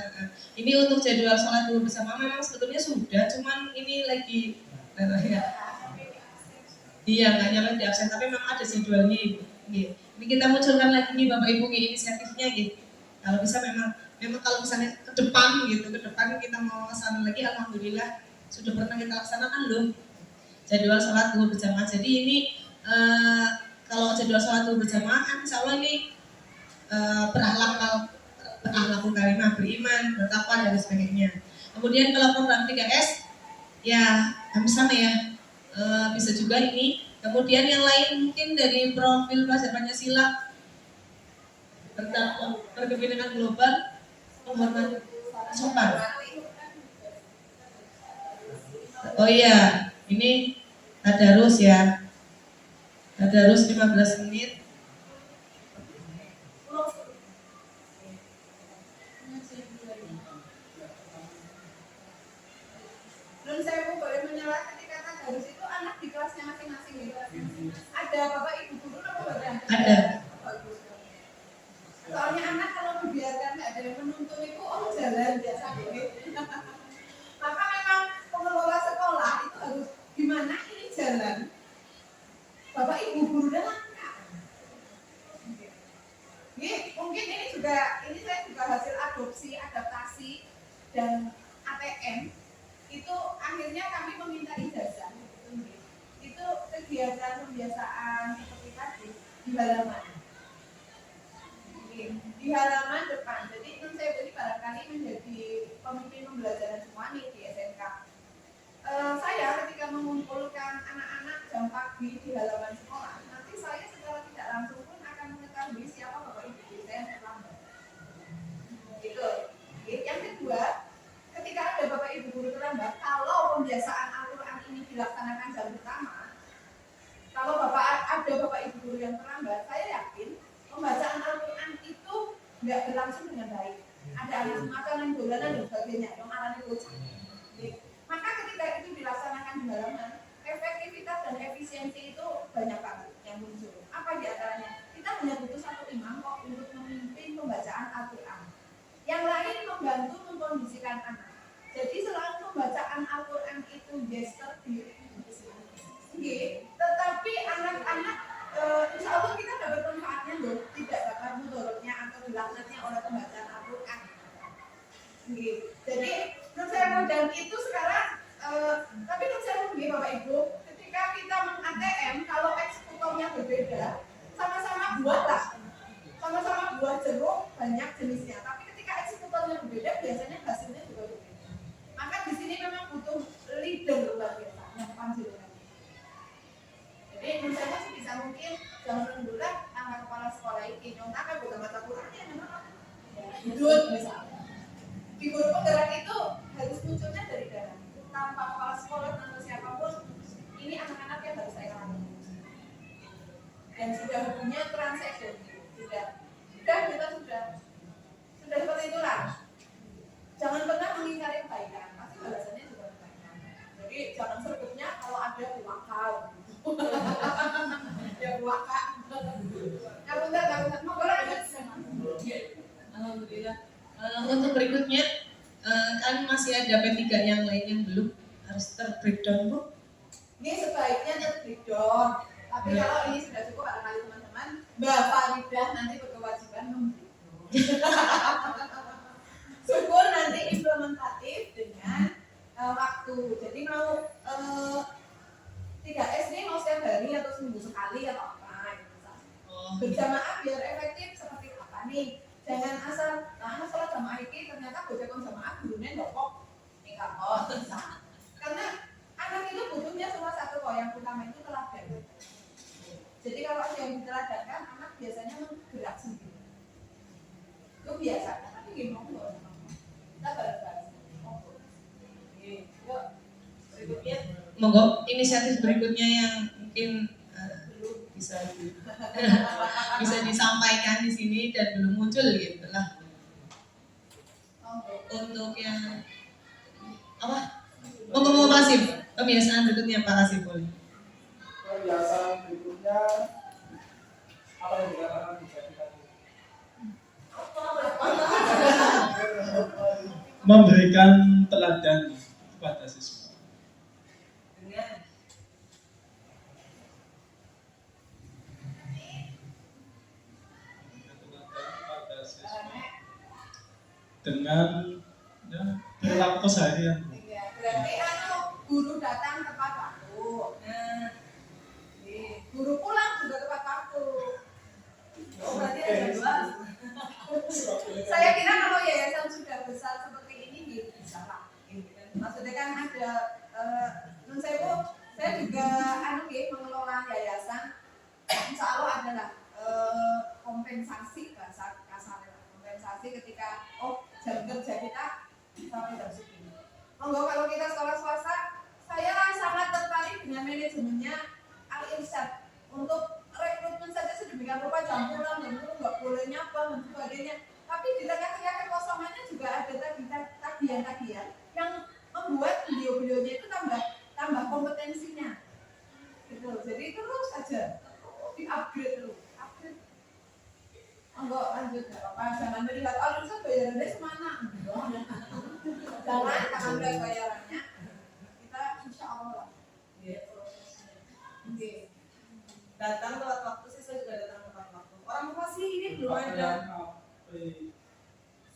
Ini untuk jadwal sholat duhur bersama memang sebetulnya sudah, cuman ini lagi ya. Iya, nggak nyampe di absen, tapi memang ada jadwalnya Ibu. Ini kita munculkan lagi nih Bapak Ibu inisiatifnya gitu. Kalau bisa memang kalau misalnya ke depan kita mau kesana lagi, alhamdulillah sudah pernah kita laksanakan loh jadwal sholat duhur berjamaah. Jadi ini kalau jadwal sholat duhur berjamaah kan insya Allah ini berakhlakul karimah, beriman, bertakwa dan sebagainya. Kemudian kalau program 3S ya hampir sama ya, bisa juga ini. Kemudian yang lain mungkin dari profil pelajar Pancasila, berkepentingan global, penghormatan sopan. Oh iya, ini tadarus ya. Tadarus 15 menit. Belum saya boleh menyalah ketika tadarus itu anak di kelasnya masing-masing gitu. Ada Bapak Ibu guru atau ada? Ada. Soalnya anak kalau dibiarkan nggak ada yang menuntun itu jalan biasa gitu. Maka memang pengelola sekolah itu harus gimana ini jalan. Bapak Ibu guru dan anak. Mungkin ini saya juga hasil adaptasi dan ATM. Itu akhirnya kami meminta ijazah. Itu kegiatan pembiasaan seperti tadi di halaman. Di halaman depan. Jadi itu saya beri barangkali menjadi pemimpin pembelajaran semua nih di SMK. Saya ketika mengumpulkan anak-anak jam pagi di halaman sekolah, nanti saya secara tidak langsung pun akan mengetahui siapa Bapak Ibu guru saya yang terlambat. Gitu. Yang kedua, ketika ada Bapak Ibu guru terlambat, kalau pembiasaan Al-Quran ini dilaksanakan jam pertama, kalau ada Bapak Ibu guru yang terlambat, saya yakin pembacaan Al-Quran itu nggak berlangsung dengan baik. Ada anak makanan, dolanan dan sebagainya yang arahnya bocah. Maka ketika itu dilaksanakan di halaman, efektivitas dan efisiensi itu banyak banget yang muncul. Apa di antaranya? Kita hanya butuh satu imam kok untuk memimpin pembacaan Al-Quran. Yang lain membantu mengkondisikan anak. Jadi selain pembacaan Al-Quran itu gestur tetapi anak-anak insya Allah kita dapat manfaatnya loh, tidak bakal mudorotnya atau dilaknatnya oleh pembacaan Al-Quran. Jadi menurut saya modal itu sekarang, tapi menurut saya begini Bapak Ibu, ketika kita meng-ATM, kalau eksekutornya berbeda, sama-sama buah lah, sama-sama buah jeruk banyak jenisnya, tapi ketika eksekutornya berbeda, biasanya hasilnya juga berbeda. Maka di sini memang butuh leader luar biasa yang panjang. Jadi menurut saya sebisa mungkin jangan menunda angka kepala sekolah ini, nyontakan bukan mata Qurannya memang hidup misalnya. Figur penggerak itu harus munculnya dari dalam, tanpa kepala sekolah atau siapapun. Ini anak-anak yang harus saya kenal. Dan sudah punya transaksi, sudah seperti itulah. Jangan pernah mengingkari kebaikan, pasti balasannya juga kebaikan. Jadi jangan sergupnya kalau ada wakal. Ya wakal. Kamu enggak mau berangkat. Alhamdulillah. Untuk berikutnya kan masih ada P3 yang lain yang belum harus ter-breakdown Bu. Ini sebaiknya ter-breakdown. Tapi kalau ini sudah cukup barangkali teman-teman, Mbak Faridah nanti berkewajiban memberi. Syukur nanti implementatif dengan waktu. Jadi mau 3S ini mau setiap hari atau seminggu sekali atau apa gitu. Berjamaah biar efektif seperti apa nih? Jangan asal, anak sholat jamaah ini ternyata bocah jamaah gurunya dokok tinggal karena anak itu butuhnya cuma satu kok, yang utama itu teladan. Jadi kalau ada yang diteladankan, anak biasanya menggerak sendiri. Itu biasa, tapi gimana? Kita bareng-bareng. Yuk, berikutnya. Monggo inisiatif berikutnya yang mungkin bisa disampaikan di sini dan belum muncul gitu lah. Untuk yang apa? Monggo Pak Kasim, kebiasaan berikutnya Pak Kasim boleh. Kebiasaan berikutnya apa yang dikatakan bisa kita memberikan teladan kepada siswa. Dengan Kepada siswa dengan ya, perilaku keseharian. Iya, berarti guru datang tepat waktu. Nah, guru pulang juga tepat waktu. Oh, berarti ada dua. Saya kira kalau yayasan sudah besar seperti ini bisa lah. Maksudnya kan ada saya juga mengelola yayasan. Insya Allah adalah kompensasi bahasa kasar, kompensasi ketika jam kerja kita sampai jam segini. Monggo kalau kita sekolah swasta, saya sangat tertarik dengan manajemennya Al-Irsyad untuk rekrutmen saja sedemikian rupa jam pulang nggak boleh nyapa dan sebagainya. Tapi di tengah-tengah kekosongannya juga ada tagihan-tagihan yang membuat beliau-beliaunya itu tambah kompetensinya. Gitu. Jadi terus saja di-upgrade terus. Monggo lanjut nggak apa-apa. Jangan melihat Al-Irsyad bayarannya semana. Jangan melihat bayarannya. Kita insya Allah. Oke. Datang tepat waktu, siswa juga datang tepat waktu. Orang tua sih ini belum ada.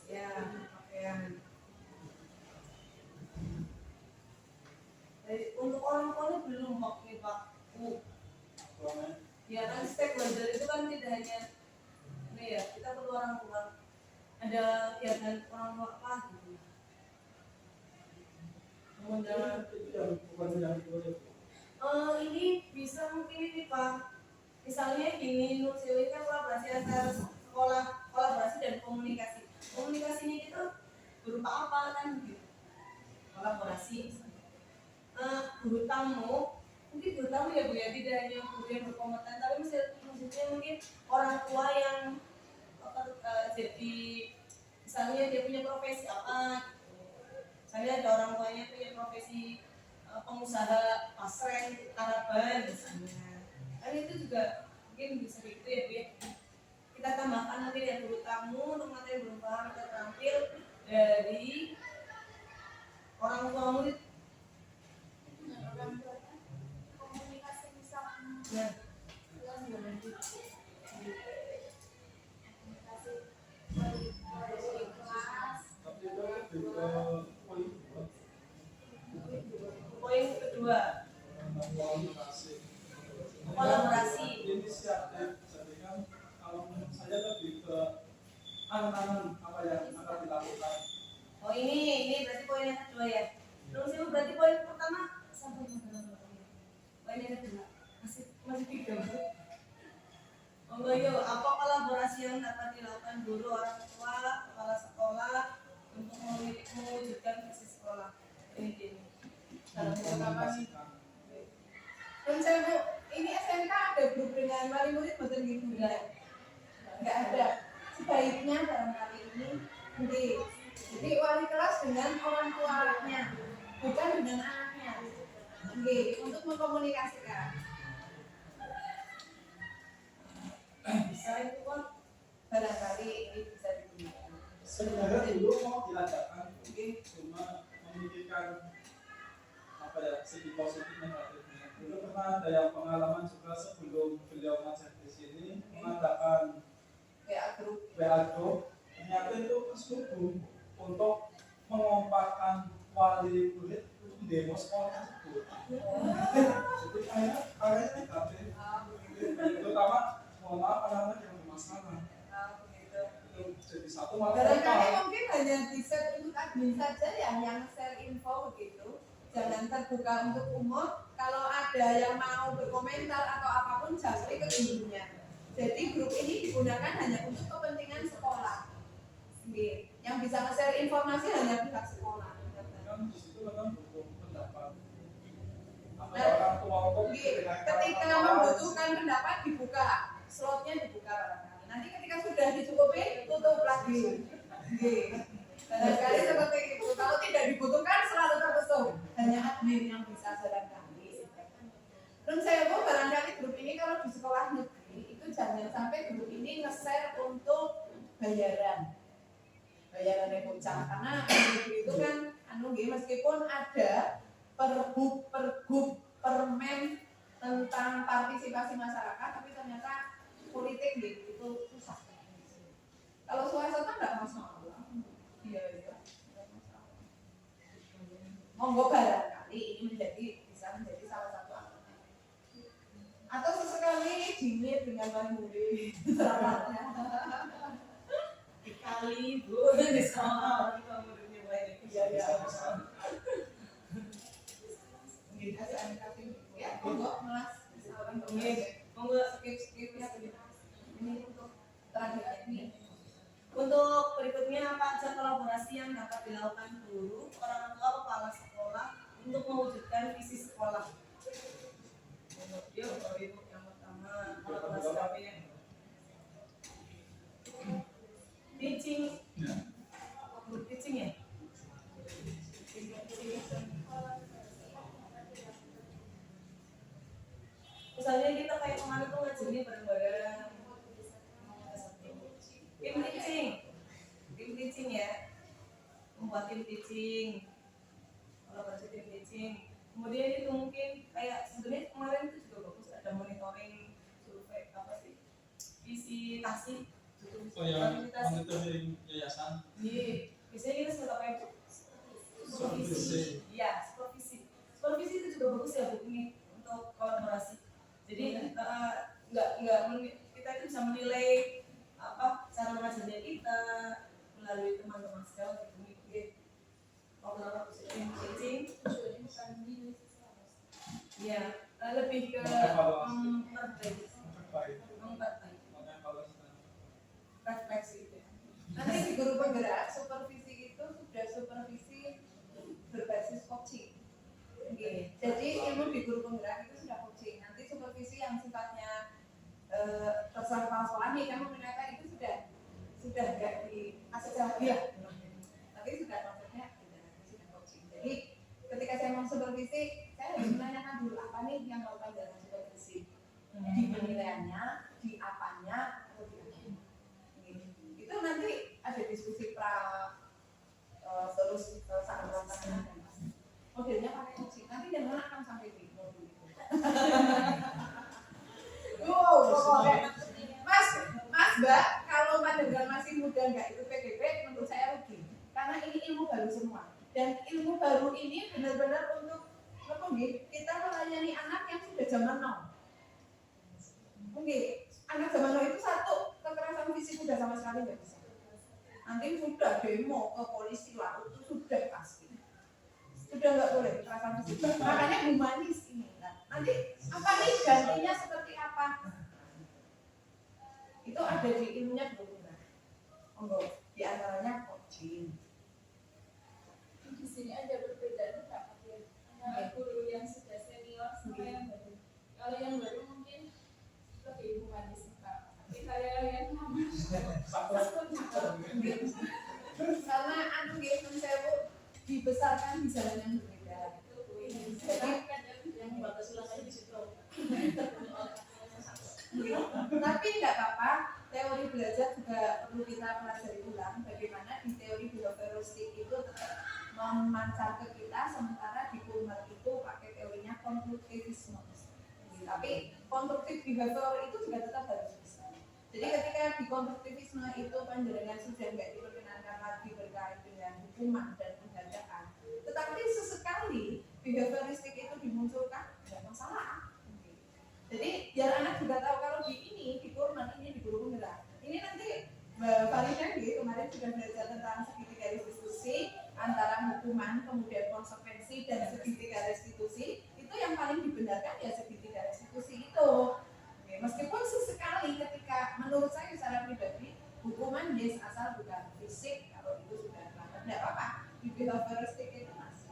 Ya, pakaian. Jadi untuk orang tuanya belum nih Pak. Ya kan stakeholder itu kan tidak hanya ini ya, kita perlu orang tua. Ada kegiatan orang tua apa gitu. Ini bisa mungkin ini Pak. Misalnya gini, Nusiwi kan kolaborasi antara sekolah, kolaborasi dan komunikasi. Komunikasi ini kita berupa apa kan gitu. Kolaborasi. Guru tamu, mungkin guru tamu ya Bu ya, tidak hanya guru yang berkompeten, tapi maksudnya mungkin orang tua yang jadi misalnya dia punya profesi apa. Misalnya ada orang tuanya punya profesi pengusaha pasreng, karaban misalnya. Kan itu juga mungkin bisa gitu ya Bu ya. Kita tambahkan nanti ya guru tamu untuk materi berupa materi terampil dari orang tua murid. Komunikasi misalnya. Poin kedua. Kolaborasi. Inisiatif, jadi kan kalau menurut saya lebih ke tantangan apa yang akan dilakukan. Oh ini berarti poin yang kedua ya. Terus itu berarti poin pertama sampai poin yang kedua masih tiga. Yuk, apa kolaborasi yang dapat dilakukan guru, orang tua, kepala sekolah untuk mewujudkan visi sekolah ini. Dalam apa sih? Dan saya Bu, ini SMK ada grup dengan wali murid betul gitu enggak? Enggak ada. Sebaiknya dalam kali ini jadi wali kelas dengan orang tuanya, bukan dengan anaknya. Untuk mengkomunikasikan. Bisa itu Pak, barangkali ini bisa digunakan. Sebenarnya dulu mau diadakan, cuma memikirkan apa ya segi positif negatifnya. Dulu pernah ada yang pengalaman juga sebelum beliau ngajar di sini mengadakan WA group, ternyata itu terselubung untuk mengompakkan wali murid untuk demo sekolah tersebut. Jadi kayaknya negatif, terutama mohon maaf anak-anak yang bermasalah. Itu jadi satu malah. Barangkali mungkin hanya di set untuk admin saja ya yang share info begitu. Jangan terbuka untuk umum. Kalau ada yang mau berkomentar atau apapun jawabnya ke gurunya. Jadi grup ini digunakan hanya untuk kepentingan sekolah. Yang bisa nge-share informasi hanya pihak sekolah. Kan di situ kan butuh pendapat. Orang tua untuk ketika membutuhkan pendapat dibuka, slotnya dibuka barangkali. Nanti ketika sudah dicukupi, tutup lagi. Barangkali seperti itu. Kalau tidak dibutuhkan selalu tertutup. Hanya admin yang bisa barangkali. Dan saya mau barangkali grup ini kalau di sekolah negeri itu jangan sampai grup ini nge-share untuk bayaran. bayarannya bocah karena itu kan meskipun ada pergub permen tentang partisipasi masyarakat tapi ternyata politik itu susah. Kalau swasta kan nggak masalah. Iya nggak masalah. Monggo barangkali ini bisa menjadi salah satu alternatif. Atau sesekali jimit dengan mandiri serapannya. Dikali Bu di sekolah kita muridnya banyak. Iya. Ya, monggo Mas. Monggo Skip ya. Ini untuk terakhir ini. untuk berikutnya apa aja kolaborasi yang dapat dilakukan guru, orang tua, kepala sekolah untuk mewujudkan visi sekolah. Yuk, Bapak Ibu, yang pertama kolaborasi apa ya? Teaching ya? Misalnya kita kayak kemarin tuh ngajarnya bareng-bareng. Tim teaching ya, membuat tim teaching, kolaborasi tim teaching. Kemudian itu mungkin kayak sebenarnya kemarin itu juga bagus ada monitoring survei apa sih visitasi. Oh ya, monitoring yayasan. Iya, biasanya kita sebut apa itu? Supervisi. Iya, supervisi. Supervisi itu juga bagus ya Bu ini untuk kolaborasi. Jadi kita itu bisa menilai apa cara mengajarnya kita melalui teman-teman sejauh gitu. Kolaborasi tim teaching. Ya, lebih ke memperbaiki, refleksi itu. Nanti di guru penggerak supervisi itu sudah supervisi berbasis coaching. Okay. Jadi ilmu di guru penggerak itu sudah coaching. Nanti supervisi yang sifatnya terserah Soalani kamu ternyata itu sudah enggak di asesor ya. Tapi sudah konsepnya sudah coaching. Jadi ketika saya mau supervisi, saya harus menanyakan dulu apa nih yang mau dalam supervisi. Di penilaiannya, di apanya, atau di apanya. Itu nanti ada diskusi terus sangat modelnya pakai coaching. Nanti jangan akan sampai di modul itu. Mas Mbak, kalau pandangan masih muda nggak ikut PDP, menurut saya rugi. Karena ini ilmu baru semua. Dan ilmu baru ini benar-benar untuk kita melayani anak yang sudah zaman now. Mungkin anak zaman now itu satu, kekerasan fisik sudah sama sekali nggak bisa. Nanti sudah demo ke polisi lah, itu sudah pasti. Sudah nggak boleh kekerasan fisik. Makanya humanis ini. Nanti apa nih gantinya seperti apa? Itu ada di ilmunya berbeda. Di antaranya coaching. Di sini ada perbedaan antara guru yang sudah senior sama yang baru. Kalau yang baru mungkin lebih humanis, tapi saya yang lama Karena saya dibesarkan di jalan yang berbeda. Jadi yang batas ulasanya di situ. tapi nggak apa-apa, teori belajar juga perlu kita pelajari ulang bagaimana di teori behavioristik itu tetap memancar ke kita, sementara di Kulmer itu pakai teorinya konstruktivisme. Tapi konstruktif behavior itu juga tetap harus bisa. Jadi ketika di konstruktivisme itu panjenengan sudah nggak diperkenankan lagi berkait dengan hukuman dan penghargaan, tetapi sesekali behavioristik itu dimunculkan, nggak masalah. Jadi biar anak juga tahu kalau di Kulmer ini di guru penggerak. Ini nanti Farida kemarin sudah belajar tentang segitiga restitusi antara hukuman kemudian konsekuensi dan segitiga restitusi. Itu yang paling dibenarkan ya segitiga restitusi itu. Oke, meskipun sesekali ketika menurut saya secara pribadi hukuman yes asal bukan fisik, kalau itu sudah melanggar tidak apa-apa. Di behavioristik itu masih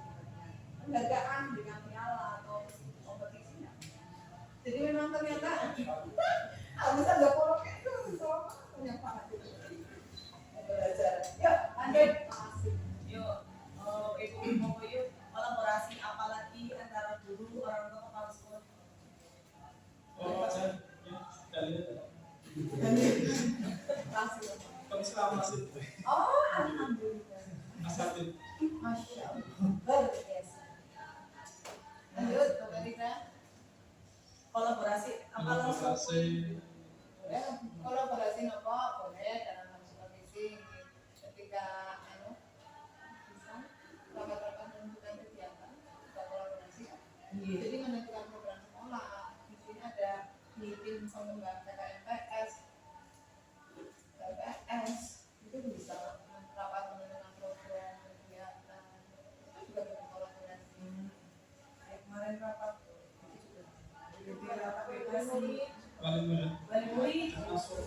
penghargaan dengan piala atau kompetisi. Jadi memang ternyata bisa nggak polok itu banyak banget belajar. Yuk lanjut. Yuk, Ibu yuk kolaborasi apalagi antara guru, orang tua, kepala sekolah. Oh, saya dari Langsung. Komisi Lama masih. Oh, alhamdulillah. lanjut. Masya Allah, luar biasa. Lanjut, Bapak Rina. Kolaborasi apa langsung? Boleh, kolaborasi apa? Boleh dalam hal supervisi. Ketika bisa rapat-rapat menentukan kegiatan, kita kolaborasi. Jadi menentukan program sekolah. Di sini ada meeting pengembangan PKMPS, itu bisa rapat menentukan program kegiatan. Itu juga bentuk kolaborasi. Kemarin rapat itu juga rapat bebasi. Balik masuk.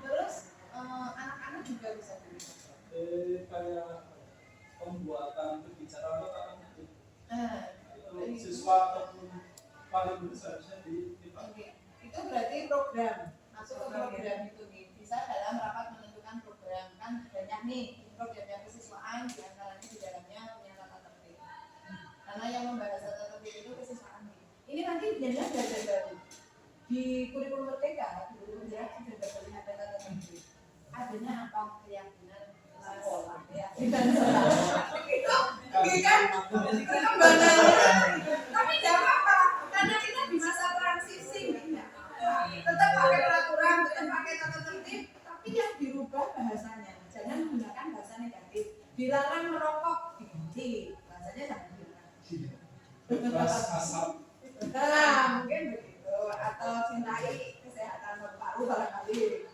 Terus anak-anak juga bisa terlibat. Kayak pembuatan kebijakan itu Nah, siswa ataupun paling besar seharusnya di itu berarti program masuk ke program itu nih. Bisa dalam rapat menentukan program, kan banyak nih program kesiswaan, di antaranya di dalamnya punya tata tertib. Karena yang membahas tata tertib itu kesiswaan nih. Ini nanti jadinya belajar baru di kurikulum merdeka, di kurikulum jarak sudah terlihat ada tata tertib. Adanya apa? Keyakinan sekolah, keyakinan sekolah. Itu kan perkembangannya. Tapi tidak apa-apa, karena kita di masa transisi nih. Tetap pakai peraturan, tetap pakai tata tertib, tapi yang dirubah bahasanya. Jangan menggunakan bahasa negatif. Dilarang merokok, diganti bahasanya jangan dilarang. bebas asap. Nah, mungkin begitu. Atau cintai kesehatan paru barangkali.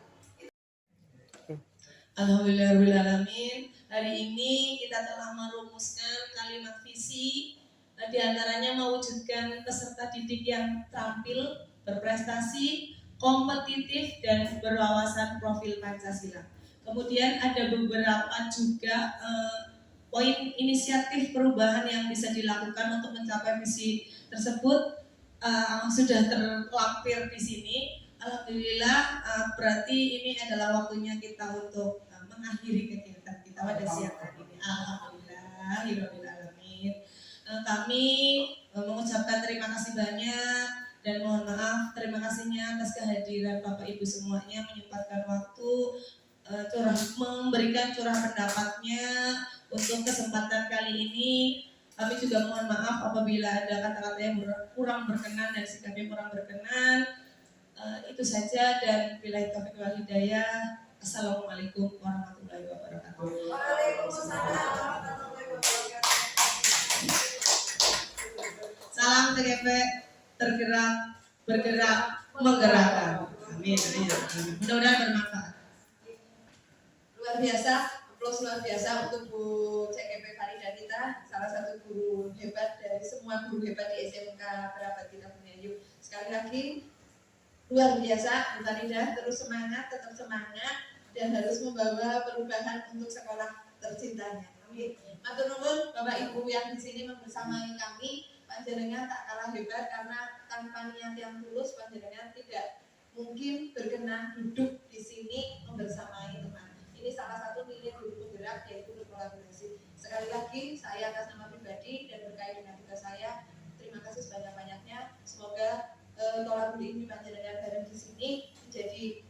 Alhamdulillahirrahmanirrahim. Hari ini kita telah merumuskan kalimat visi, di antaranya mewujudkan peserta didik yang terampil, berprestasi, kompetitif, dan berwawasan profil Pancasila. Kemudian ada beberapa juga poin inisiatif perubahan yang bisa dilakukan untuk mencapai visi tersebut sudah terlampir di sini. Alhamdulillah, berarti ini adalah waktunya kita untuk mengakhiri kegiatan kita pada siang hari ini. Alhamdulillahirrahmanirrahim. Kami mengucapkan terima kasih banyak dan mohon maaf, terima kasihnya atas kehadiran Bapak Ibu semuanya menyempatkan waktu memberikan curah pendapatnya untuk kesempatan kali ini. Kami juga mohon maaf apabila ada kata-kata yang kurang berkenan dan sikapnya kurang berkenan. Itu saja dan billahi taufiq wal hidayah. Assalamualaikum warahmatullahi wabarakatuh. Waalaikumsalam warahmatullahi wabarakatuh. Salam TGP, tergerak, bergerak, menggerakkan. Amin. Mudah-mudahan bermanfaat. Luar biasa, aplaus luar biasa untuk Bu CGP Farida kita, salah satu guru hebat dari semua guru hebat di SMK Kerabat Kita Bumiayu. Sekali lagi luar biasa, Bu Farida, terus semangat, tetap semangat, dan harus membawa perubahan untuk sekolah tercintanya. Amin. Matur nuwun Bapak Ibu yang di sini membersamai kami. Panjenengan tak kalah hebat karena tanpa niat yang tulus panjenengan tidak mungkin berkenan duduk di sini membersamai teman. Ini salah satu nilai guru penggerak yaitu berkolaborasi. Sekali lagi saya atas nama pribadi dan berkait dengan tugas saya, terima kasih sebanyak-banyaknya. Semoga tolak uji ini panjenengan bareng di sini menjadi